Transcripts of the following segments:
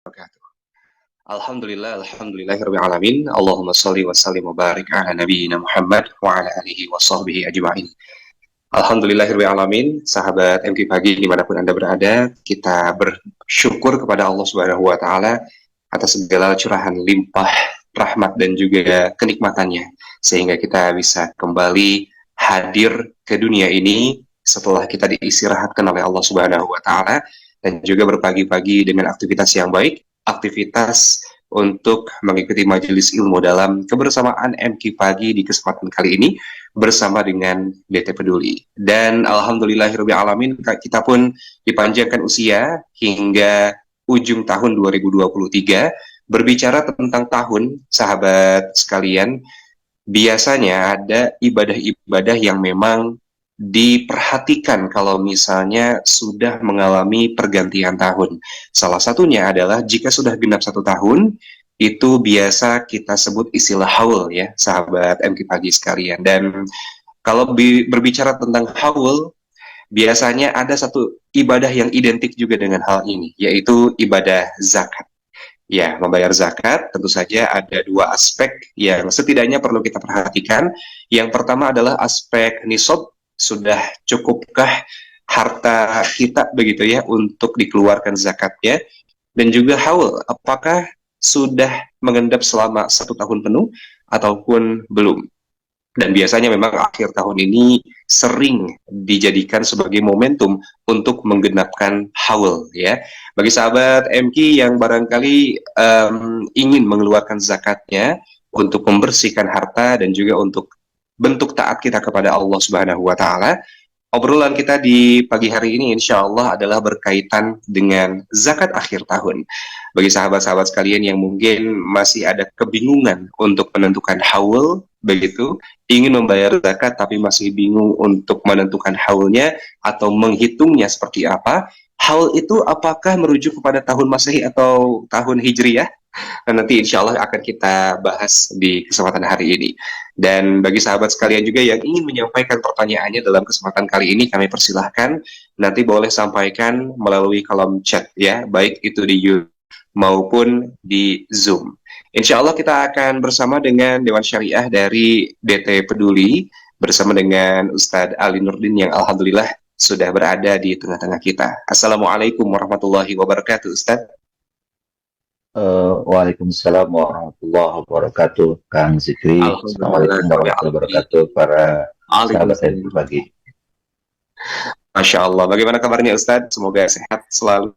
Wabarakatuh. Alhamdulillahirabbil alamin. Allahumma shalli wa sallim wa barik ala nabiyyina Muhammad wa ala alihi wa sahbihi ajma'in. Alhamdulillahirabbil alamin. Sahabat MQ Pagi dimanapun Anda berada, kita bersyukur kepada Allah Subhanahu wa taala atas segala curahan limpah rahmat dan juga kenikmatannya sehingga kita bisa kembali hadir ke dunia ini setelah kita diistirahatkan oleh Allah Subhanahu wa taala dan juga berpagi-pagi dengan aktivitas yang baik, aktivitas untuk mengikuti majelis ilmu dalam kebersamaan MQ Pagi di kesempatan kali ini bersama dengan DT Peduli. Dan alhamdulillahirabbil alamin, kita pun dipanjangkan usia hingga ujung tahun 2023. Berbicara tentang tahun, sahabat sekalian, biasanya ada ibadah-ibadah yang memang diperhatikan kalau misalnya sudah mengalami pergantian tahun. Salah satunya adalah jika sudah genap 1 tahun, itu biasa kita sebut istilah haul ya, sahabat MQ Pagi sekalian. Dan kalau berbicara tentang haul, biasanya ada satu ibadah yang identik juga dengan hal ini, yaitu ibadah zakat. Ya, membayar zakat tentu saja ada 2 aspek yang setidaknya perlu kita perhatikan. Yang pertama adalah aspek nisab, sudah cukupkah harta kita begitu ya untuk dikeluarkan zakatnya, dan juga haul, apakah sudah mengendap selama 1 tahun penuh ataupun belum. Dan biasanya memang akhir tahun ini sering dijadikan sebagai momentum untuk menggenapkan haul ya. Bagi sahabat MQ yang barangkali ingin mengeluarkan zakatnya untuk membersihkan harta dan juga untuk bentuk taat kita kepada Allah Subhanahu wa taala, obrolan kita di pagi hari ini insya Allah adalah berkaitan dengan zakat akhir tahun. Bagi sahabat-sahabat sekalian yang mungkin masih ada kebingungan untuk menentukan haul, begitu, ingin membayar zakat tapi masih bingung untuk menentukan haulnya atau menghitungnya seperti apa, haul itu apakah merujuk kepada tahun Masehi atau tahun Hijriyah? Nah, nanti insya Allah akan kita bahas di kesempatan hari ini. Dan bagi sahabat sekalian juga yang ingin menyampaikan pertanyaannya dalam kesempatan kali ini, kami persilahkan nanti boleh sampaikan melalui kolom chat ya, baik itu di YouTube maupun di Zoom. Insya Allah kita akan bersama dengan Dewan Syariah dari DT Peduli bersama dengan Ustadz Ali Nurdin yang alhamdulillah sudah berada di tengah-tengah kita. Assalamualaikum warahmatullahi wabarakatuh, Ustadz. Waalaikumsalam warahmatullahi wabarakatuh, Kang Zikri. Alhamdulillah, Assalamualaikum warahmatullahi wabarakatuh, para sahabat Waalaikumsalam. MQ Pagi. Masya Allah. Bagaimana kabarnya Ustadz? Semoga sehat selalu.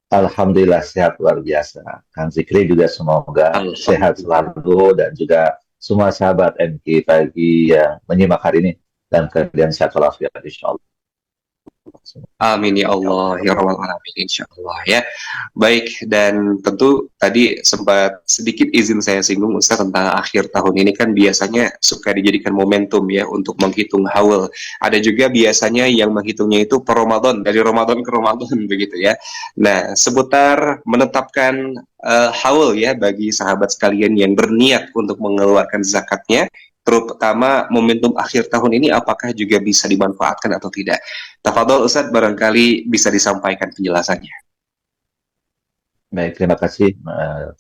Alhamdulillah sehat luar biasa. Kang Zikri juga semoga sehat Alhamdulillah. selalu dan juga semua sahabat MQ Pagi yang menyimak hari ini dan kemudian sehat walafiat insya Allah. Amin ya Allah ya Rabbal Alamin, insya Allah ya. Baik, dan tentu tadi sempat sedikit izin saya singgung Ustaz tentang akhir tahun ini kan biasanya suka dijadikan momentum ya untuk menghitung haul. Ada juga biasanya yang menghitungnya itu per Ramadan, dari Ramadan ke Ramadan begitu ya. Nah, seputar menetapkan haul ya bagi sahabat sekalian yang berniat untuk mengeluarkan zakatnya, terutama momentum akhir tahun ini apakah juga bisa dimanfaatkan atau tidak? Tafadhol Ustaz, barangkali bisa disampaikan penjelasannya. Baik, terima kasih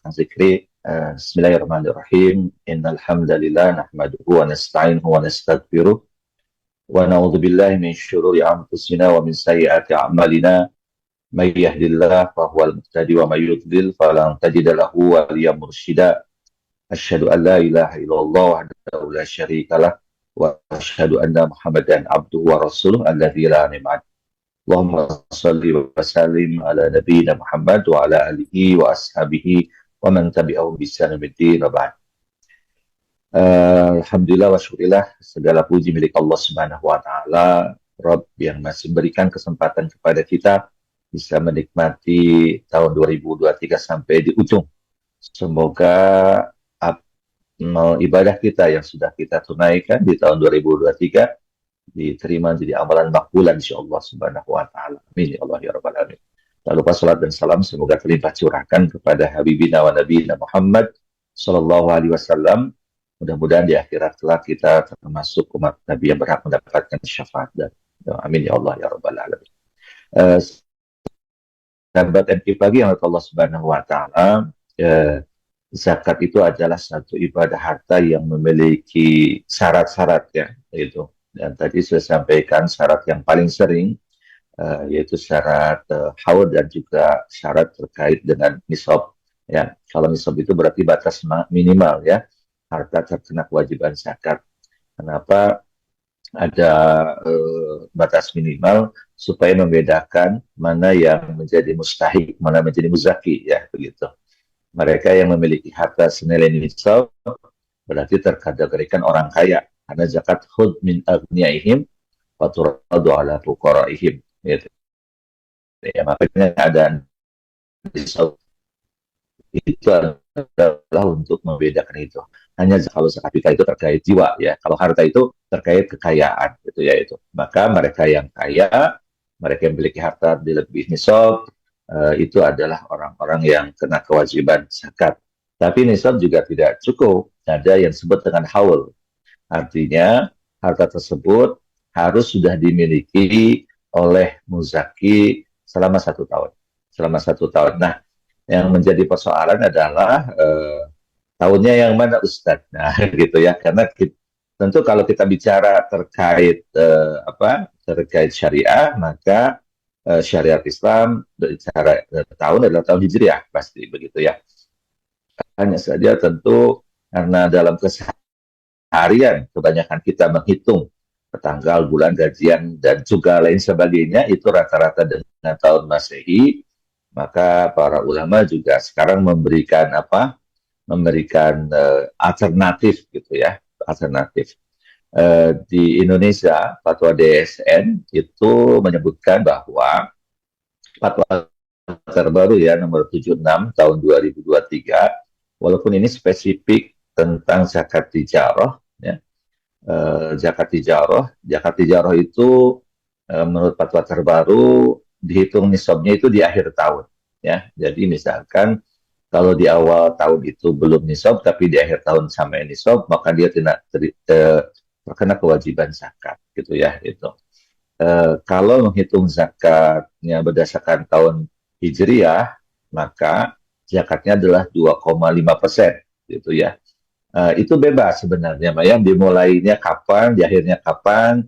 Kang Zikri. Bismillahirrahmanirrahim. Innal hamdalillah nahmaduhu wa nasta'inuhu wa nastaghfiruh wa na'udzu billahi min syururi anfusina wa min sayyiati a'malina. May yahdihillahu fahuwal muhtadi wa may yudlil falan tajida lahu waliyyan mursyida. Asyhadu an la ilaha illallah wahdahu la syarika lah wa asyhadu anna Muhammadan abduhu wa rasuluh alladzi la nim'at. Allahumma salli wa sallim ala nabiyyina Muhammad wa ala alihi wa ashabihi wa man tabi'ahum bi ihsan ila yaumil wa ba'd. Alhamdulillah wa syukurillah, segala puji milik Allah Subhanahu wa taala, Rabb yang masih berikan kesempatan kepada kita bisa menikmati tahun 2023 sampai di ujung. Semoga ibadah kita yang sudah kita tunaikan di tahun 2023 diterima jadi amalan makbulan insyaallah subhanahu wa ta'ala. Amin ya Allah ya rabbal alamin. Tak lupa salat dan salam semoga terlimpah curahkan kepada habibina wa nabiyina Muhammad sallallahu alaihi wasallam. Mudah-mudahan di akhirat kelak kita termasuk umat Nabi yang berhak mendapatkan syafaat dan amin ya Allah ya rabbal alamin. sahabat MQ pagi yang Allah Subhanahu wa taala, zakat itu adalah satu ibadah harta yang memiliki syarat-syarat ya, itu. Dan tadi sudah sampaikan syarat yang paling sering, yaitu syarat haul dan juga syarat terkait dengan nisab. Ya, kalau nisab itu berarti batas minimal ya harta terkena kewajiban zakat. Kenapa ada batas minimal supaya membedakan mana yang menjadi mustahik, mana menjadi muzaki ya begitu. Mereka yang memiliki harta senilai nisab berarti terkategorikan orang kaya karena zakat khud min agniyaihim wa turadu ala fuqaraihim gitu. Ya, makanya ada nisab itu adalah untuk membedakan itu. Hanya kalau zakat fitrah itu terkait jiwa ya. Kalau harta itu terkait kekayaan gitu ya itu. Maka mereka yang kaya, mereka yang memiliki harta di lebih nisab, itu adalah orang-orang yang kena kewajiban zakat. Tapi nisab juga tidak cukup. Ada yang disebut dengan haul. Artinya harta tersebut harus sudah dimiliki oleh muzaki selama 1 tahun. Selama 1 tahun. Nah, yang menjadi persoalan adalah tahunnya yang mana Ustadz. Nah, gitu ya. Karena tentu kalau kita bicara terkait terkait syariah, maka syariat Islam bicara tahun adalah tahun Hijriah pasti begitu ya. Hanya saja tentu karena dalam keseharian kebanyakan kita menghitung tanggal, bulan, gajian dan juga lain sebagainya itu rata-rata dengan tahun Masehi. Maka para ulama juga sekarang memberikan alternatif gitu ya, alternatif. Di Indonesia fatwa DSN itu menyebutkan bahwa fatwa terbaru ya nomor 76 tahun 2023, walaupun ini spesifik tentang zakat tijarah ya. Zakat tijarah itu menurut fatwa terbaru dihitung nisabnya itu di akhir tahun ya. Jadi misalkan kalau di awal tahun itu belum nisab tapi di akhir tahun sampai nisab, maka dia tidak terkena kewajiban zakat gitu ya itu. Kalau menghitung zakatnya berdasarkan tahun Hijriah, maka zakatnya adalah 2,5% gitu ya. Itu bebas sebenarnya, yang dimulainya kapan, di akhirnya kapan,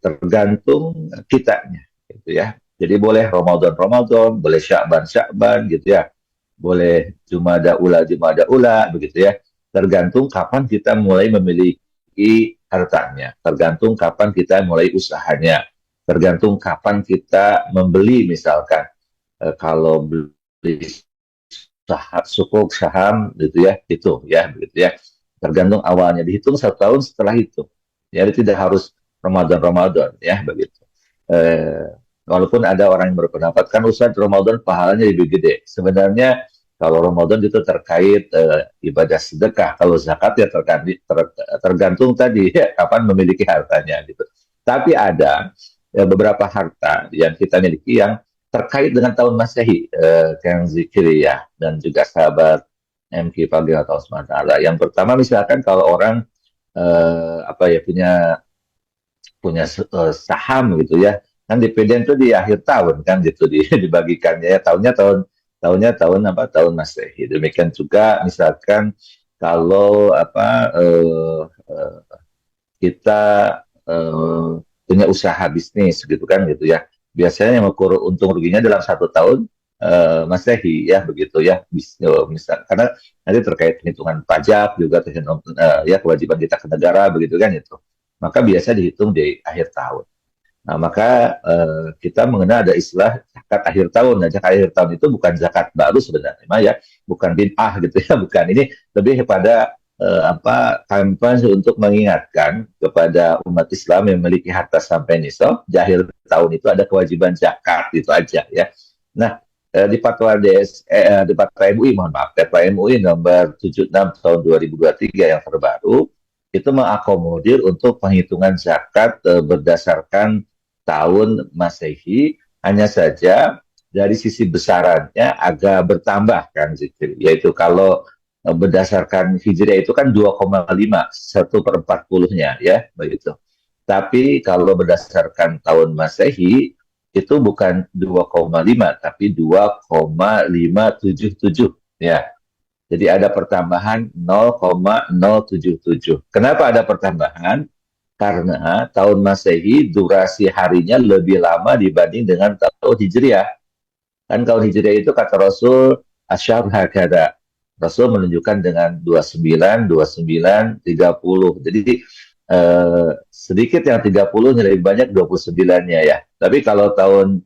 tergantung kitanya gitu ya. Jadi boleh Ramadan, boleh Sya'ban gitu ya. Boleh Jumada ula begitu ya. Tergantung kapan kita mulai memiliki hartanya, tergantung kapan kita mulai usahanya, tergantung kapan kita membeli misalkan. Kalau beli sukuk saham gitu ya, itu ya begitu ya. Tergantung awalnya, dihitung 1 tahun setelah itu. Jadi tidak harus Ramadan ya begitu. Walaupun ada orang yang berpendapat kan Ustaz Ramadan pahalanya lebih gede. Sebenarnya kalau Ramadan itu terkait ibadah sedekah. Kalau zakat ya tergantung tadi ya, kapan memiliki hartanya gitu. Tapi ada beberapa harta yang kita miliki yang terkait dengan tahun Masehi, Kang Zikri ya, dan juga sahabat MQ Pagi atau SWT. Yang pertama misalkan kalau orang punya saham gitu ya, kan dividen itu di akhir tahun kan gitu dibagikannya ya, tahun Masehi. Demikian juga misalkan kalau kita punya usaha bisnis gitu kan gitu ya, biasanya yang mengukur untung ruginya dalam 1 tahun Masehi ya begitu ya, misal karena nanti terkait penghitungan pajak juga ya kewajiban kita ke negara begitu kan itu, maka biasa dihitung di akhir tahun. Nah, maka kita mengenal ada istilah zakat akhir tahun. Nah, zakat akhir tahun itu bukan zakat baru sebenarnya, ya, bukan bid'ah gitu ya, bukan. Ini lebih kepada kampanye untuk mengingatkan kepada umat Islam yang memiliki harta sampai nisab, di akhir tahun itu ada kewajiban zakat, itu aja ya. Nah, di fatwa di fatwa MUI, mohon maaf, fatwa MUI nomor 76 tahun 2023 yang terbaru, itu mengakomodir untuk penghitungan zakat berdasarkan tahun Masehi, hanya saja dari sisi besarannya agak bertambah kan, yaitu kalau berdasarkan Hijriah itu kan 2,5, 1/40-nya ya begitu. Tapi kalau berdasarkan tahun Masehi itu bukan 2,5 tapi 2,577 ya. Jadi ada pertambahan 0,077. Kenapa ada pertambahan? Karena tahun Masehi durasi harinya lebih lama dibanding dengan tahun Hijriah. Kan tahun Hijriah itu kata Rasul asyhar hakada. Rasul menunjukkan dengan 29, 29, 30. Jadi sedikit yang 30 lebih banyak 29-nya ya. Tapi kalau tahun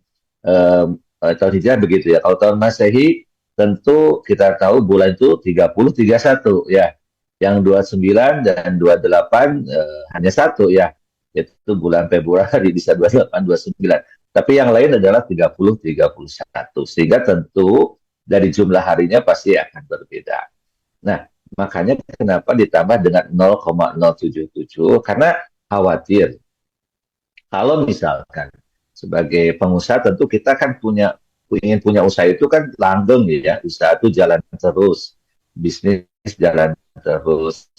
Hijriah begitu ya. Kalau tahun Masehi tentu kita tahu bulan itu 30, 31 ya. Yang 29 dan 28 hanya satu ya. Itu bulan Februari bisa 28, 29. Tapi yang lain adalah 30, 31. Sehingga tentu dari jumlah harinya pasti akan berbeda. Nah, makanya kenapa ditambah dengan 0,077? Karena khawatir kalau misalkan sebagai pengusaha tentu kita kan ingin punya usaha itu kan langgeng ya, usaha itu jalan terus, bisnis jalan terus.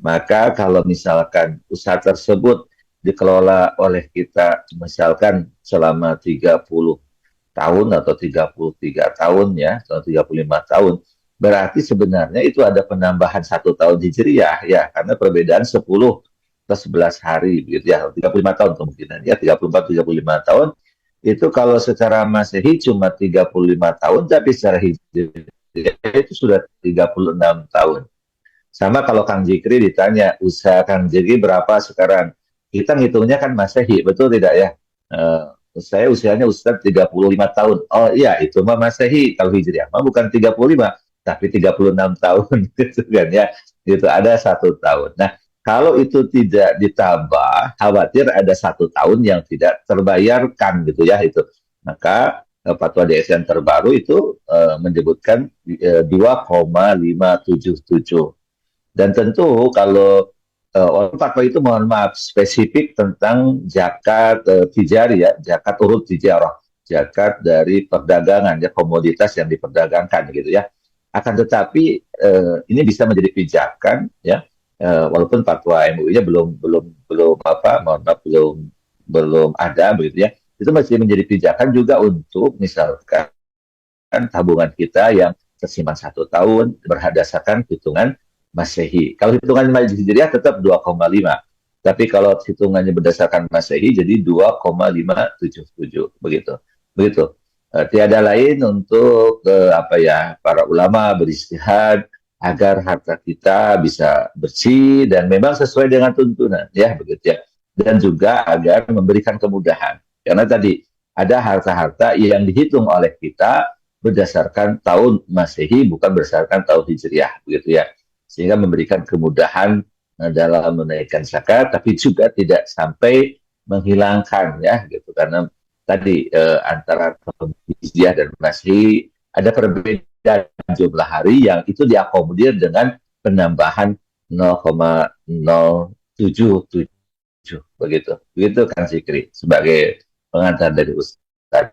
Maka kalau misalkan usaha tersebut dikelola oleh kita misalkan selama 30 tahun atau 33 tahun ya, atau 35 tahun, berarti sebenarnya itu ada penambahan 1 tahun Hijriah ya, karena perbedaan 10 plus 11 hari gitu ya, 35 tahun kemungkinan ya, 34 35 tahun itu kalau secara Masehi cuma 35 tahun, tapi secara Hijriah itu sudah 36 tahun. Sama kalau Kang Jikri ditanya, usaha Kang Jikri berapa sekarang? Kita ngitungnya kan Masehi, betul tidak ya? Saya usianya Ustadz 35 tahun. Oh iya, itu mah Masehi. Kalau Hijriah mah bukan 35, tapi 36 tahun. Gitu kan ya. Itu ada 1 tahun. Nah, kalau itu tidak ditambah, khawatir ada 1 tahun yang tidak terbayarkan gitu ya itu. Maka fatwa DSN terbaru itu menyebutkan 2,577. Dan tentu kalau fatwa itu mohon maaf spesifik tentang zakat tijari ya, zakat urut tijarah, zakat dari perdagangan ya, komoditas yang diperdagangkan gitu ya. Akan tetapi ini bisa menjadi pijakan ya, walaupun fatwa MUI-nya belum belum belum apa, mohon maaf belum ada begitu ya. Itu masih menjadi pijakan juga untuk misalkan tabungan kita yang tersimpan 1 tahun berdasarkan hitungan Masehi. Kalau hitungannya Hijriah tetap 2,5. Tapi kalau hitungannya berdasarkan Masehi jadi 2,577 begitu. Begitu. Tiada lain untuk apa ya, para ulama beristihad agar harta kita bisa bersih dan memang sesuai dengan tuntunan ya begitu ya. Dan juga agar memberikan kemudahan. Karena tadi ada harta-harta yang dihitung oleh kita berdasarkan tahun Masehi bukan berdasarkan tahun Hijriah begitu ya, sehingga memberikan kemudahan dalam menaikkan zakat tapi juga tidak sampai menghilangkan ya gitu, karena tadi antara tahun Hijriah dan Masehi ada perbedaan jumlah hari yang itu diakomodir dengan penambahan 0,077 begitu begitu kan Sikri sebagai pengantar dari Ustaz.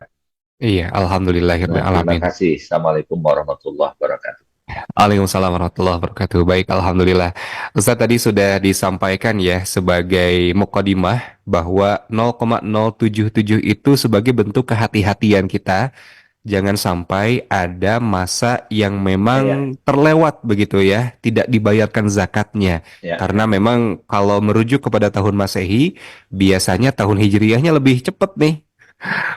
Iya, Nah, terima alhamdulillahirrahmanirrahim. kasih. Assalamualaikum warahmatullahi wabarakatuh. Waalaikumsalam warahmatullahi wabarakatuh. Baik, alhamdulillah. Ustadz tadi sudah disampaikan ya sebagai mukadimah bahwa 0,077 itu sebagai bentuk kehati-hatian kita. Jangan sampai ada masa yang Ya, memang terlewat begitu ya, tidak dibayarkan zakatnya. ya, Karena memang kalau merujuk kepada tahun Masehi, biasanya tahun Hijriyahnya lebih cepat nih.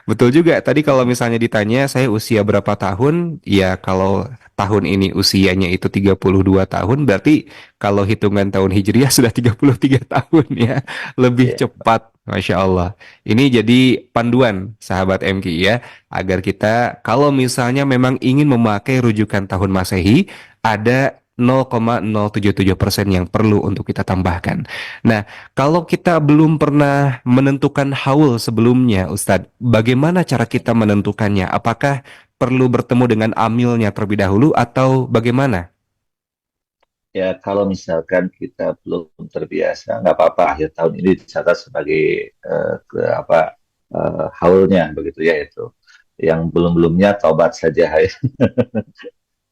Betul juga. Tadi kalau misalnya ditanya saya usia berapa tahun, ya kalau tahun ini usianya itu 32 tahun, berarti kalau hitungan tahun Hijriah sudah 33 tahun ya. Lebih ya. cepat, Masya Allah. Ini jadi panduan sahabat MQ ya, agar kita kalau misalnya memang ingin memakai rujukan tahun Masehi, ada 0,077% yang perlu untuk kita tambahkan. Nah, kalau kita belum pernah menentukan haul sebelumnya, Ustadz, bagaimana cara kita menentukannya? Apakah perlu bertemu dengan amilnya terlebih dahulu atau bagaimana? Ya, kalau misalkan kita belum terbiasa, nggak apa-apa. Akhir tahun ini dicatat sebagai haulnya begitu ya itu. Yang belum-belumnya tobat saja.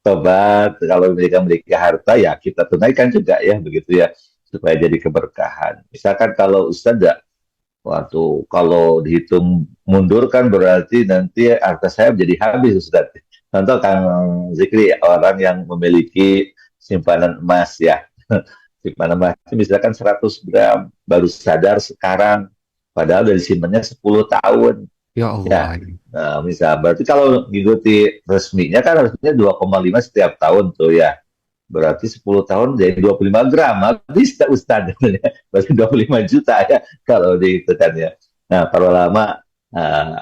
Tobat kalau mereka memiliki harta ya kita tunaikan juga ya begitu ya supaya jadi keberkahan. Misalkan kalau Ustadz Waduh, kalau dihitung mundur kan berarti nanti harta saya jadi habis, Ustaz. Contoh Kang Zikri, orang yang memiliki simpanan emas ya. Simpanan emas misalkan 100 gram, baru sadar sekarang, padahal dari simpannya 10 tahun. Ya Ya, Allah. nah, misal berarti kalau mengikuti resminya kan harusnya 2,5 setiap tahun tuh ya. Berarti 10 tahun jadi 25 gram. Habis tak Ustaz? Berarti 25 juta ya kalau dihitung ya. Nah, para ulama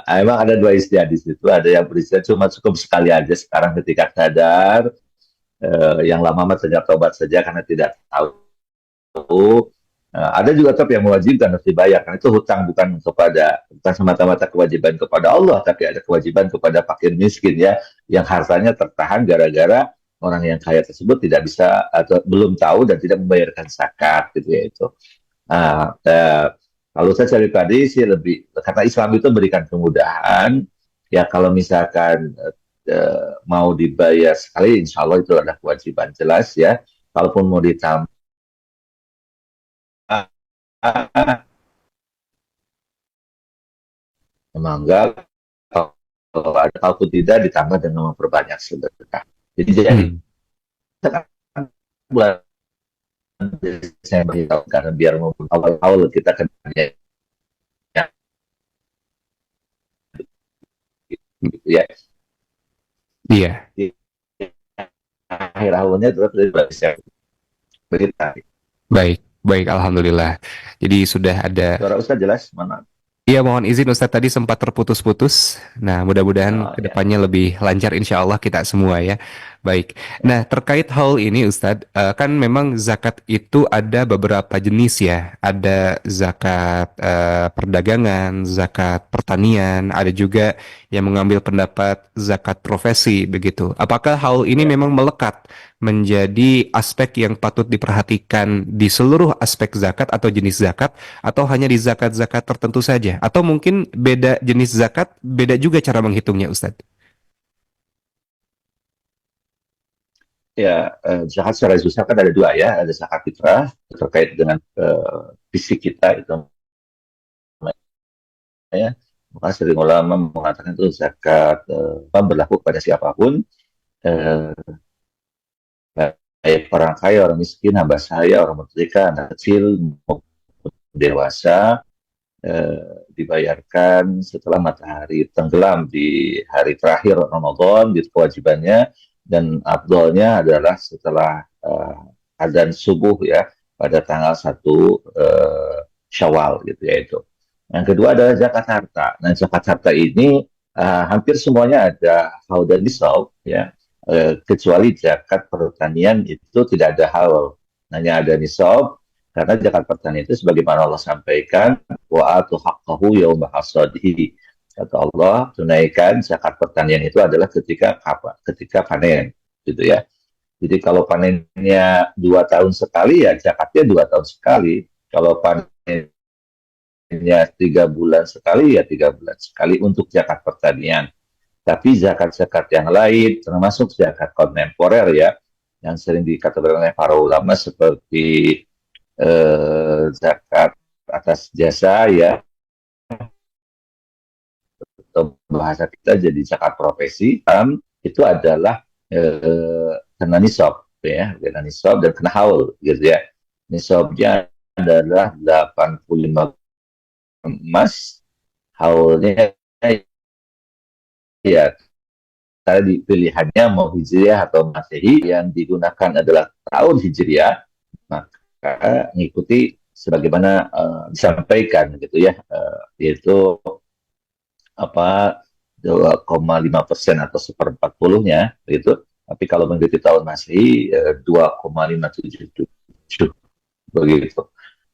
emang ada dua istilah di situ. Ada yang beristilah cuma cukup sekali aja sekarang ketika sadar. Yang lama mah saja tobat saja karena tidak tahu. Ada juga tetap yang mewajibkan harus dibayar karena itu hutang bukan semata-mata kewajiban kepada Allah tapi ada kewajiban kepada fakir miskin ya yang hartanya tertahan gara-gara orang yang kaya tersebut tidak bisa atau belum tahu dan tidak membayarkan zakat gitu ya itu. Nah, kalau saya cari tadi sih lebih karena Islam itu berikan kemudahan ya kalau misalkan mau dibayar sekali insya Allah itu ada kewajiban jelas ya kalaupun mau ditambah memanggal kalau ada kalaupun tidak ditambah dengan memperbanyak sedekah. Jadi Hmm. bulan saya beritahu karena biar awal-awal kita kerjanya gitu ya. Iya, Di akhir awalnya terus bisa berita. baik, baik, alhamdulillah. Jadi sudah ada. Suara Ustaz jelas mana? Iya, mohon izin Ustadz tadi sempat terputus-putus. Nah, mudah-mudahan Ya. kedepannya lebih lancar insya Allah kita semua ya. Baik. Nah, terkait hal ini Ustadz, kan memang zakat itu ada beberapa jenis ya. Ada zakat perdagangan, zakat pertanian, ada juga yang mengambil pendapat zakat profesi begitu. Apakah hal ini Ya. memang melekat menjadi aspek yang patut diperhatikan di seluruh aspek zakat atau jenis zakat? Atau hanya di zakat-zakat tertentu saja? Atau mungkin beda jenis zakat, beda juga cara menghitungnya, Ustadz? Ya, zakat secara susah kan ada dua ya, ada zakat fitrah terkait dengan fisik kita itu ya. Maka sering ulama mengatakan itu zakat berlaku pada siapapun, eh, baik orang kaya, orang miskin, hamba sahaya, orang merdeka, anak kecil, maupun dewasa, dibayarkan setelah matahari tenggelam di hari terakhir Ramadan, gitu kewajibannya, dan afdolnya adalah setelah adzan subuh ya, pada tanggal 1 Syawal gitu ya itu. Yang kedua adalah zakat harta. Nah, zakat harta ini hampir semuanya ada haul dan nisab ya. Kecuali zakat pertanian itu tidak ada haul, hanya ada nisab karena zakat pertanian itu sebagaimana Allah sampaikan wa atu haqqahu yauma hasadihi. Kata Allah, tunaikan zakat pertanian itu adalah ketika apa? Ketika panen gitu ya. Jadi kalau panennya 2 tahun sekali ya zakatnya 2 tahun sekali. Kalau panennya 3 bulan sekali ya 3 bulan sekali untuk zakat pertanian. Tapi zakat-zakat yang lain, termasuk zakat kontemporer ya, yang sering dikatakan oleh para ulama seperti zakat atas jasa ya, atau bahasa kita jadi zakat profesi, itu adalah kena nisab ya, kena nisab dan kena haul gitu ya. Nisabnya adalah 85 emas, haulnya ya tadi pilihannya mau hijriah atau masehi, yang digunakan adalah tahun hijriah, maka mengikuti sebagaimana disampaikan gitu ya, yaitu apa 2,5% atau 1/40-nya itu. Tapi kalau mengikuti tahun masehi 2,577 begitu.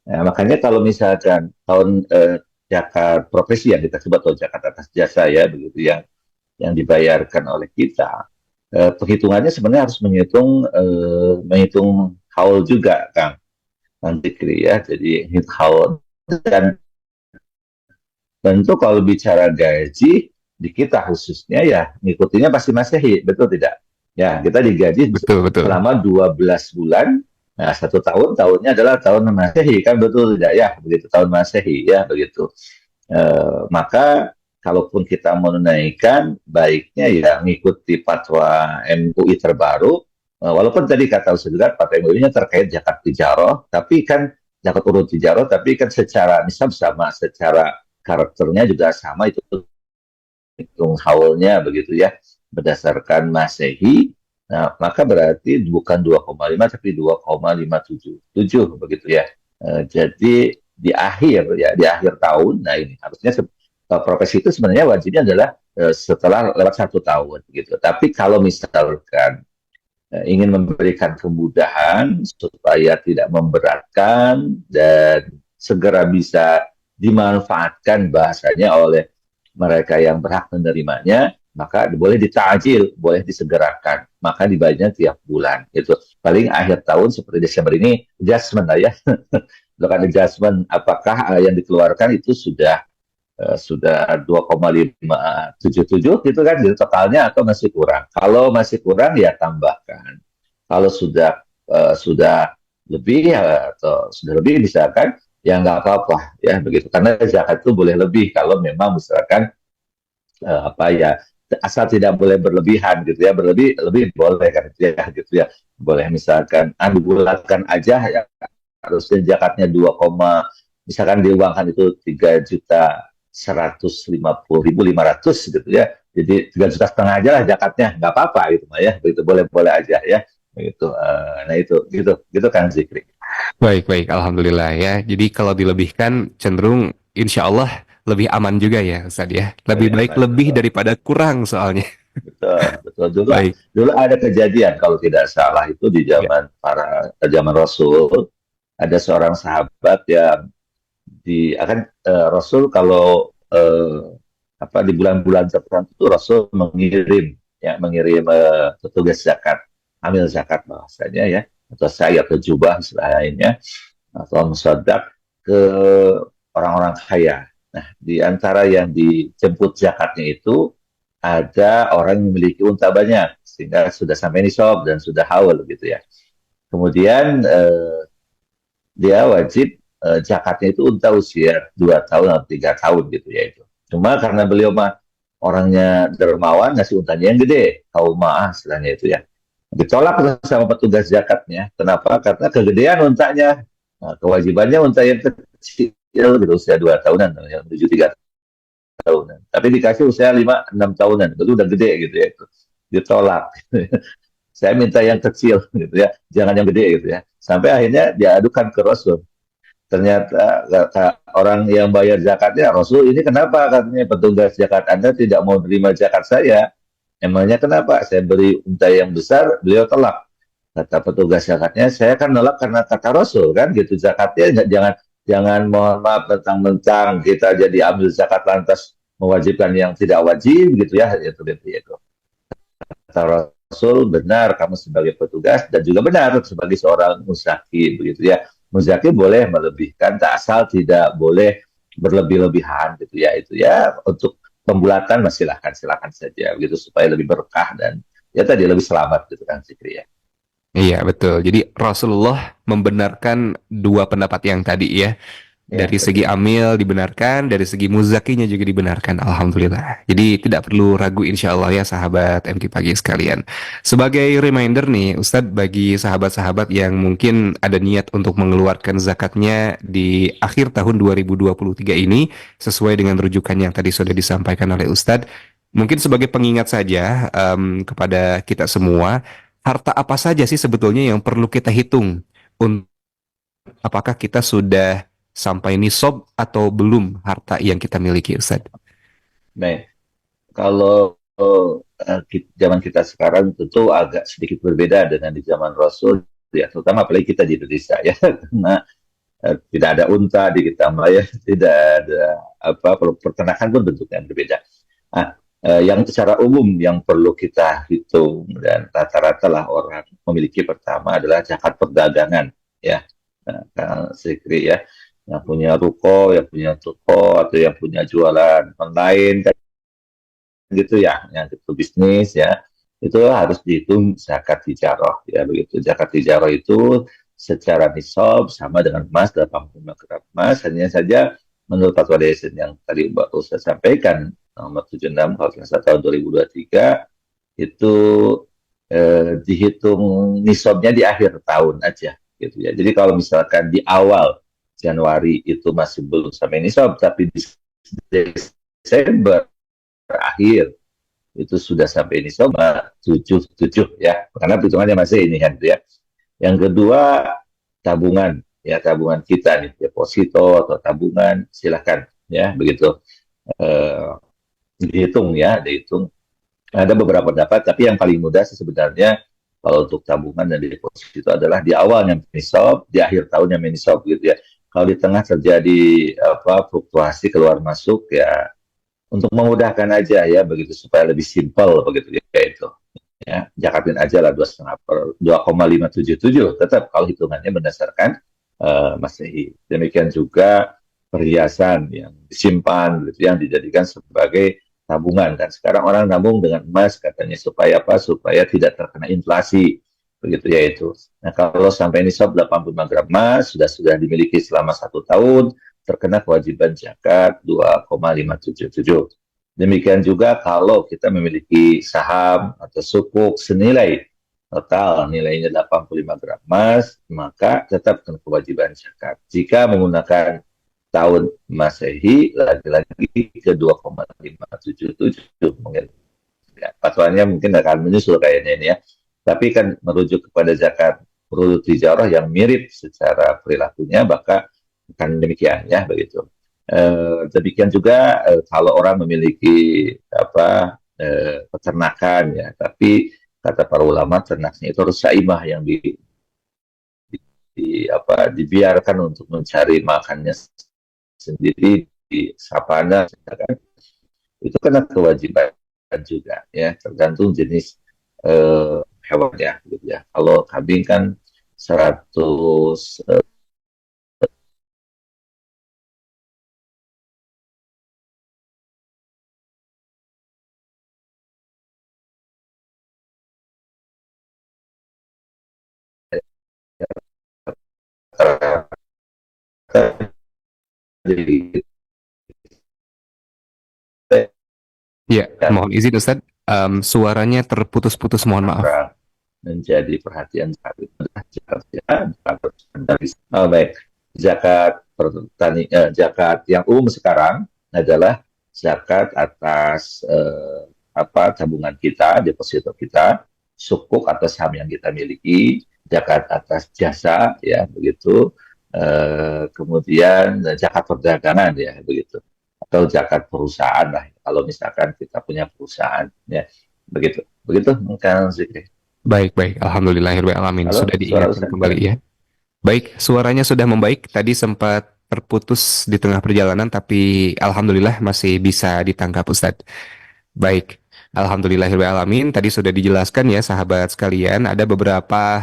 Nah, makanya kalau misalkan tahun zakat profesi yang kita sebut atau zakat atas jasa ya begitu yang dibayarkan oleh kita, perhitungannya sebenarnya harus menghitung haul juga, Kang nanti ya. Jadi haul, dan tentu kalau bicara gaji di kita khususnya ya ngikutinya pasti masehi, betul tidak? Ya, kita digaji Betul, betul. selama 12 bulan Nah, 1 tahun, tahunnya adalah tahun Masehi, kan betul tidak ya? Begitu, tahun Masehi ya, begitu. Maka kalaupun kita menunaikan, baiknya ya mengikuti fatwa MUI terbaru. Walaupun tadi kata Ustaz juga fatwa MUI-nya terkait zakat tijarah, tapi kan zakat urut tijarah, tapi kan secara nisab sama, secara karakternya juga sama, itu hitung haulnya begitu ya, berdasarkan Masehi. Nah, maka berarti bukan 2,5 tapi 2,577 begitu ya. Jadi di akhir ya, di akhir tahun, nah ini harusnya profesi itu sebenarnya wajibnya adalah setelah lewat 1 tahun gitu. Tapi kalau misalkan ingin memberikan kemudahan supaya tidak memberatkan dan segera bisa dimanfaatkan bahasanya oleh mereka yang berhak menerimanya, maka boleh ditajil, boleh disegerakan, maka dibayarnya tiap bulan. Itu paling akhir tahun seperti Desember ini adjustment lah ya. Lakukan adjustment apakah yang dikeluarkan itu sudah 2,577 gitu kan jadi totalnya, atau masih kurang. Kalau masih kurang ya tambahkan. Kalau sudah lebih ya, atau sudah lebih misalkan ya nggak apa-apa ya begitu, karena zakat itu boleh lebih kalau memang misalkan apa ya, asal tidak boleh berlebihan gitu ya, berlebih lebih boleh kan gitu ya, boleh misalkan bulatkan aja ya, harusnya zakatnya 2, misalkan diuangkan itu 3.150.500 gitu ya, jadi 3,5 juta aja lah zakatnya, nggak apa-apa gitu mah ya, begitu boleh aja ya begitu. Nah itu gitu gitu kan Zikri. Baik, baik, alhamdulillah ya. Jadi kalau dilebihkan cenderung insya Allah lebih aman juga ya Ustadz ya. Lebih Lebih baik aman, lebih betul. daripada kurang soalnya. Betul, betul. Dulu, Baik, dulu ada kejadian kalau tidak salah itu di ya. zaman Rasul, ada seorang sahabat yang akan Rasul kalau apa di bulan-bulan tertentu itu Rasul mengirim petugas zakat, amil zakat bahasanya ya, atau saya atau jubah istilah lainnya, atau musadak ke orang-orang kaya. Nah, di antara yang dijemput zakatnya itu ada orang yang memiliki unta banyak sehingga sudah sampai nisab dan sudah haul gitu ya. Kemudian dia wajib zakatnya itu unta usia 2 tahun atau 3 tahun gitu ya itu. Cuma karena beliau mah orangnya dermawan, ngasih untanya yang gede, kaum ma'ah istilahnya itu ya. Ditolak sama petugas zakatnya. Kenapa? Karena kegedean untanya. Nah, kewajibannya unta yang kecil gitu, usia 2 tahunan, yang menuju 3 tahunan. Tapi dikasih usia 5, 6 tahunan, itu udah gede gitu ya itu. Ditolak. Saya minta yang kecil gitu ya, jangan yang gede gitu ya. Sampai akhirnya diadukan ke Rasul. Ternyata orang yang bayar zakatnya, Rasul ini kenapa katanya petugas zakat Anda tidak mau terima zakat saya? Emangnya kenapa? Saya beri unta yang besar, beliau tolak. Kata petugas zakatnya, saya kan nolak karena kata Rasul kan gitu, zakatnya jangan jangan mohon maaf mentang-mentang kita jadi ambil zakat lantas mewajibkan yang tidak wajib gitu ya, itu. Kata Rasul, benar kamu sebagai petugas dan juga benar sebagai seorang muzaki begitu ya. Muzaki boleh melebihkan, tak asal tidak boleh berlebih-lebihan gitu ya, itu ya untuk pembulatan silakan saja begitu supaya lebih berkah dan ya tadi lebih selamat gitu kan Zikri ya. Iya, betul. Jadi Rasulullah membenarkan dua pendapat yang tadi ya. Ya, Dari segi betul. amil dibenarkan, dari segi muzakinya juga dibenarkan. Alhamdulillah. Jadi tidak perlu ragu insya Allah ya sahabat MQ Pagi sekalian. Sebagai reminder nih Ustadz, bagi sahabat-sahabat yang mungkin ada niat untuk mengeluarkan zakatnya di akhir tahun 2023 ini, sesuai dengan rujukan yang tadi sudah disampaikan oleh Ustadz, mungkin sebagai pengingat saja kepada kita semua, harta apa saja sih sebetulnya yang perlu kita hitung untuk apakah kita sudah sampai nisab atau belum harta yang kita miliki, Ustaz? Baik, kalau zaman kita sekarang tentu agak sedikit berbeda dengan di zaman Rasul ya, terutama apalagi kita di Indonesia ya, karena tidak ada unta di kita ya, tidak ada apa peternakan pun bentuknya berbeda. Nah, yang secara umum yang perlu kita hitung dan rata-rata lah orang memiliki pertama adalah zakat perdagangan ya. Nah, Sikri ya, yang punya ruko, yang punya toko atau yang punya jualan online kan gitu ya, yang itu bisnis ya, itu harus dihitung zakat tijarah ya begitu. Zakat tijarah itu secara nisab sama dengan emas 85 gram emas. Hanya saja menurut fatwa DSN yang tadi Mbak Ustaz sampaikan nomor 76 kalau tidak salah tahun 2023 itu dihitung nisabnya di akhir tahun aja gitu ya. Jadi kalau misalkan di awal Januari itu masih belum sampai nisab, tapi di Desember akhir itu sudah sampai nisab 77 ya, karena perhitungannya masih ini kan ya. Yang kedua, tabungan ya, tabungan kita nih, deposito atau tabungan silahkan ya begitu, eh, dihitung ya, dihitung. Ada beberapa pendapat, tapi yang paling mudah sih sebenarnya kalau untuk tabungan dan deposito adalah di awalnya nisab, di akhir tahunnya nisab gitu ya. Kalau di tengah terjadi apa fluktuasi keluar masuk ya, untuk memudahkan aja ya begitu supaya lebih simpel begitu ya itu ya, jakatin aja lah 2,577 tetap kalau hitungannya berdasarkan Masehi. Demikian juga perhiasan yang disimpan gitu, yang dijadikan sebagai tabungan. Dan sekarang orang nabung dengan emas katanya supaya apa? Supaya tidak terkena inflasi begitu ya itu. Nah kalau sampai nisab 85 gram emas sudah dimiliki selama 1 tahun, terkena kewajiban zakat 2,577. Demikian juga kalau kita memiliki saham atau sukuk senilai total nilainya 85 gram emas, maka tetap kena kewajiban zakat. Jika menggunakan tahun Masehi, lagi-lagi ke 2,577 mungkin. Ya, fatwanya mungkin akan menyusul kayaknya ini ya. Tapi kan merujuk kepada zakat urut tijarah yang mirip secara perilakunya, maka akan demikian ya begitu. Demikian juga kalau orang memiliki apa peternakan ya, tapi kata para ulama ternaknya itu harus saimah yang apa dibiarkan untuk mencari makannya sendiri di savana, itu kena kewajiban juga ya, tergantung jenis hewan ya gitu ya. Kalau kambing kan 100 jadi Ya, mohon izin Ustadz, suaranya terputus-putus, mohon maaf. menjadi perhatian zakat. Oh, baik. Zakat zakat yang umum sekarang adalah zakat atas apa tabungan kita, deposito kita, sukuk atau saham yang kita miliki, zakat atas jasa ya begitu. Kemudian zakat perdagangan ya begitu, atau zakat perusahaan lah kalau misalkan kita punya perusahaan ya begitu begitu mungkin Zikri. Baik, baik. Alhamdulillahirrahmanirrahim. Halo, Sudah suara diingatkan Ustaz. kembali ya. Baik, suaranya sudah membaik. Tadi sempat terputus di tengah perjalanan, tapi alhamdulillah masih bisa ditangkap Ustadz. Baik, alhamdulillahirrahmanirrahim. Tadi sudah dijelaskan ya sahabat sekalian, ada beberapa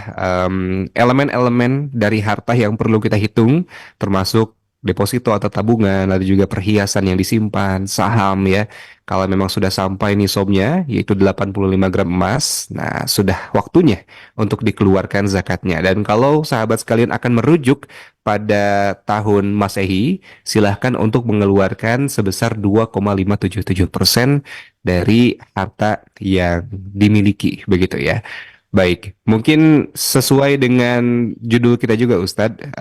elemen-elemen dari harta yang perlu kita hitung, termasuk deposito atau tabungan, ada juga perhiasan yang disimpan, saham ya. Kalau memang sudah sampai nisabnya, yaitu 85 gram emas, nah sudah waktunya untuk dikeluarkan zakatnya. Dan kalau sahabat sekalian akan merujuk pada tahun Masehi, silahkan untuk mengeluarkan sebesar 2,577% dari harta yang dimiliki, begitu ya. Baik, mungkin sesuai dengan judul kita juga Ustadz,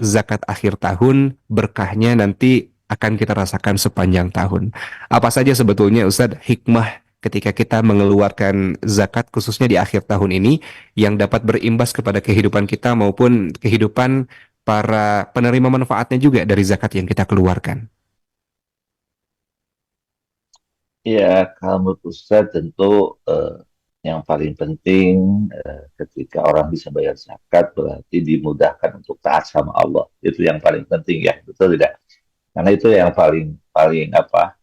zakat akhir tahun, berkahnya nanti akan kita rasakan sepanjang tahun. Apa saja sebetulnya Ustadz hikmah ketika kita mengeluarkan zakat khususnya di akhir tahun ini yang dapat berimbas kepada kehidupan kita maupun kehidupan para penerima manfaatnya juga dari zakat yang kita keluarkan? Ya, kalau menurut Ustaz tentu yang paling penting ketika orang bisa bayar zakat berarti dimudahkan untuk taat sama Allah. Itu yang paling penting ya, betul tidak? Karena itu yang paling paling apa?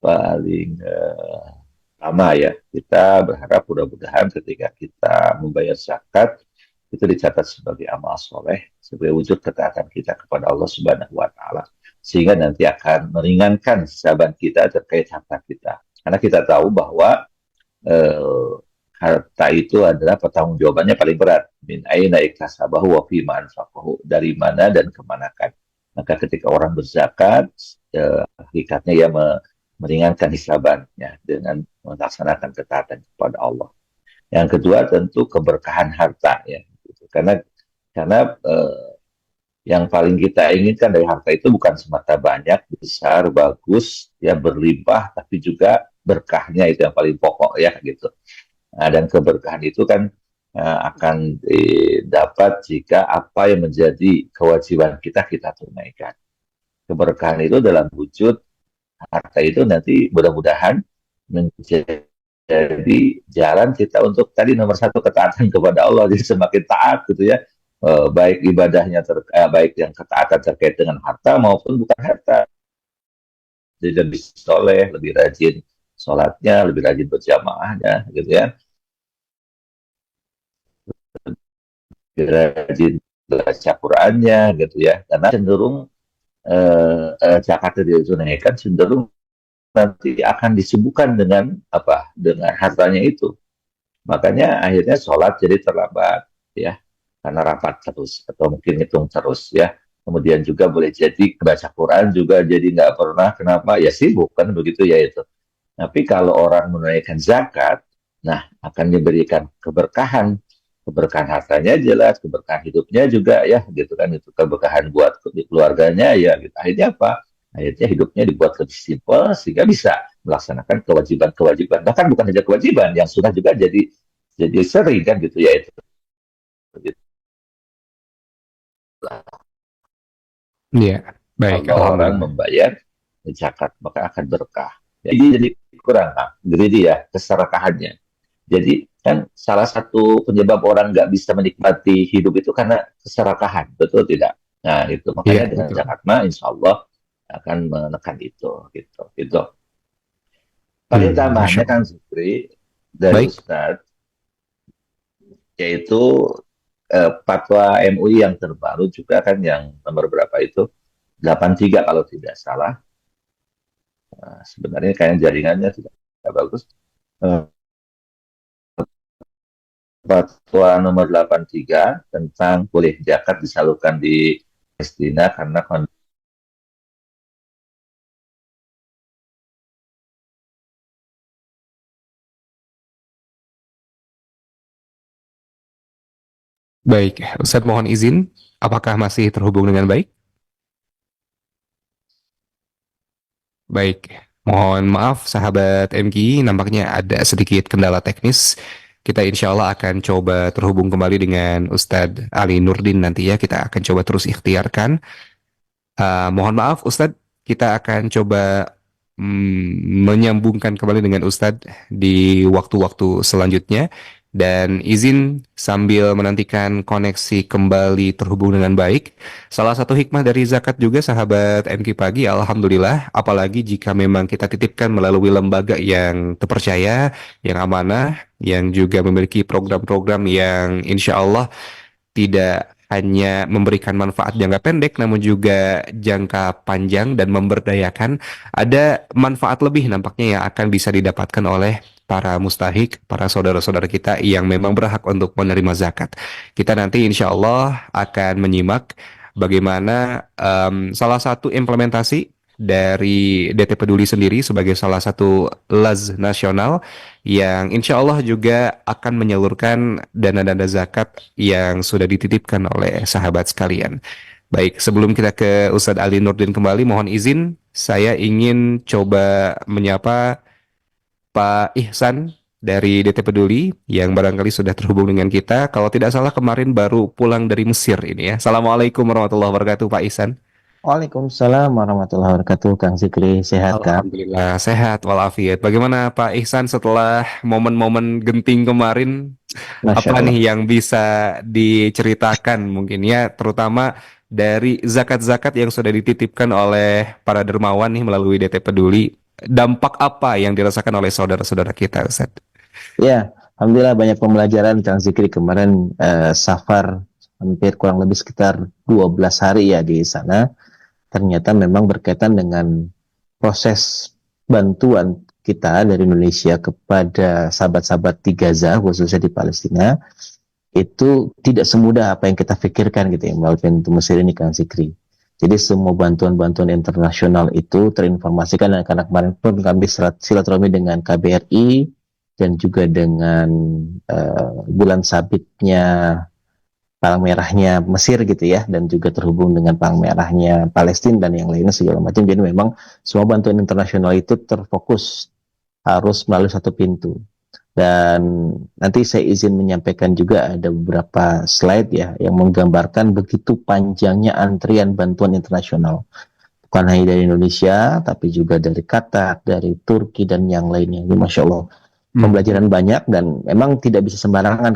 Paling lama ya. Kita berharap mudah-mudahan ketika kita membayar zakat itu dicatat sebagai amal soleh, sebagai wujud ketaatan kita kepada Allah Subhanahu wa Ta'ala, sehingga nanti akan meringankan beban kita terkait harta kita. Karena kita tahu bahwa eh, harta itu adalah pertanggungjawabannya paling berat. Min aina iktasabahu wa fima anfaqahu. Dari mana dan kemanakan. Maka ketika orang berzakat, hakikatnya ia meringankan hisabannya dengan melaksanakan ketaatan kepada Allah. Yang kedua tentu keberkahan harta ya. Karena yang paling kita inginkan dari harta itu bukan semata banyak, besar, bagus, ya berlimpah, tapi juga berkahnya itu yang paling pokok ya gitu. Nah, dan keberkahan itu kan akan didapat jika apa yang menjadi kewajiban kita tunaikan. Keberkahan itu dalam wujud harta itu nanti mudah-mudahan menjadi jalan kita untuk tadi nomor satu ketaatan kepada Allah, jadi semakin taat gitu ya. Baik ibadahnya baik yang ketaatan terkait dengan harta maupun bukan harta, jadi lebih soleh, lebih rajin sholatnya, lebih rajin berjamaahnya gitu ya, lebih rajin baca Qurannya gitu ya, karena cenderung zakat itu ditunaikan cenderung nanti akan disibukkan dengan apa, dengan hartanya itu. Makanya akhirnya sholat jadi terlambat ya, karena rapat terus atau mungkin hitung terus ya. Kemudian juga boleh jadi baca Quran juga jadi nggak pernah, kenapa ya, sibuk kan begitu ya itu. Tapi kalau orang menunaikan zakat, nah akan diberikan keberkahan, keberkahan hartanya jelas, keberkahan hidupnya juga ya gitu kan, itu keberkahan buat keluarganya ya gitu. Akhirnya apa? Akhirnya hidupnya dibuat lebih simpel sehingga bisa melaksanakan kewajiban-kewajiban, bahkan bukan saja kewajiban yang sudah juga jadi sering kan gitu ya itu. Iya, baik, Kalau orang alhamdulillah. membayar zakat maka akan berkah. Jadi kurang greedy ya keserakahannya. Jadi kan salah satu penyebab orang nggak bisa menikmati hidup itu karena keserakahan, betul tidak? Nah itu Iya, makanya dengan betul. zakat mah insya Allah akan menekan itu, gitu. Paling Masya tambahnya Allah. kan Zikri dari Baik, Ustadz, yaitu fatwa MUI yang terbaru juga kan, yang nomor berapa itu, 83 kalau tidak salah. Sebenarnya kayak jaringannya tidak bagus. Eh, Fatwa nomor 83 tentang boleh zakat disalurkan di Palestina karena baik. Ustadz mohon izin, apakah masih terhubung dengan baik? Baik, mohon maaf sahabat MGI, nampaknya ada sedikit kendala teknis. Kita insya Allah akan coba terhubung kembali dengan Ustadz Ali Nurdin nanti ya. Kita akan coba terus ikhtiarkan. Mohon maaf Ustadz, kita akan coba menyambungkan kembali dengan Ustadz di waktu-waktu selanjutnya. Dan izin sambil menantikan koneksi kembali terhubung dengan baik. Salah satu hikmah dari zakat juga sahabat MQ Pagi, Alhamdulillah, apalagi jika memang kita titipkan melalui lembaga yang terpercaya, yang amanah, yang juga memiliki program-program yang insya Allah tidak hanya memberikan manfaat jangka pendek, namun juga jangka panjang dan memberdayakan. Ada manfaat lebih nampaknya yang akan bisa didapatkan oleh para mustahik, para saudara-saudara kita yang memang berhak untuk menerima zakat. Kita nanti insya Allah akan menyimak bagaimana salah satu implementasi dari DT Peduli sendiri sebagai salah satu LAZ nasional yang insya Allah juga akan menyalurkan dana-dana zakat yang sudah dititipkan oleh sahabat sekalian. Baik, sebelum kita ke Ustadz Ali Nurdin kembali, mohon izin saya ingin coba menyapa Pak Ihsan dari DT Peduli yang barangkali sudah terhubung dengan kita. Kalau tidak salah kemarin baru pulang dari Mesir ini ya. Assalamualaikum warahmatullahi wabarakatuh Pak Ihsan. Waalaikumsalam warahmatullahi wabarakatuh. Kang Zikri, sehat Kak? Alhamdulillah sehat walafiat. Bagaimana Pak Ihsan setelah momen-momen genting kemarin? Masya Apa Allah. nih yang bisa diceritakan mungkin ya, terutama dari zakat-zakat yang sudah dititipkan oleh para dermawan nih melalui DT Peduli. Dampak apa yang dirasakan oleh saudara-saudara kita, Ustaz? Ya, Alhamdulillah banyak pembelajaran Kang Zikri kemarin safar hampir kurang lebih sekitar 12 hari ya di sana. Ternyata memang berkaitan dengan proses bantuan kita dari Indonesia kepada sahabat-sahabat di Gaza, khususnya di Palestina, itu tidak semudah apa yang kita pikirkan gitu ya, melalui pintu Mesir ini Kang Zikri. Jadi semua bantuan-bantuan internasional itu terinformasikan, dan karena kemarin pun kami silaturahmi dengan KBRI dan juga dengan bulan sabitnya Palang Merahnya Mesir gitu ya, dan juga terhubung dengan Palang Merahnya Palestina dan yang lainnya segala macam. Jadi memang semua bantuan internasional itu terfokus harus melalui satu pintu. Dan nanti saya izin menyampaikan juga ada beberapa slide ya yang menggambarkan begitu panjangnya antrian bantuan internasional. Bukan hanya dari Indonesia, tapi juga dari Qatar, dari Turki, dan yang lainnya. Ini Masya Allah, pembelajaran banyak, dan memang tidak bisa sembarangan.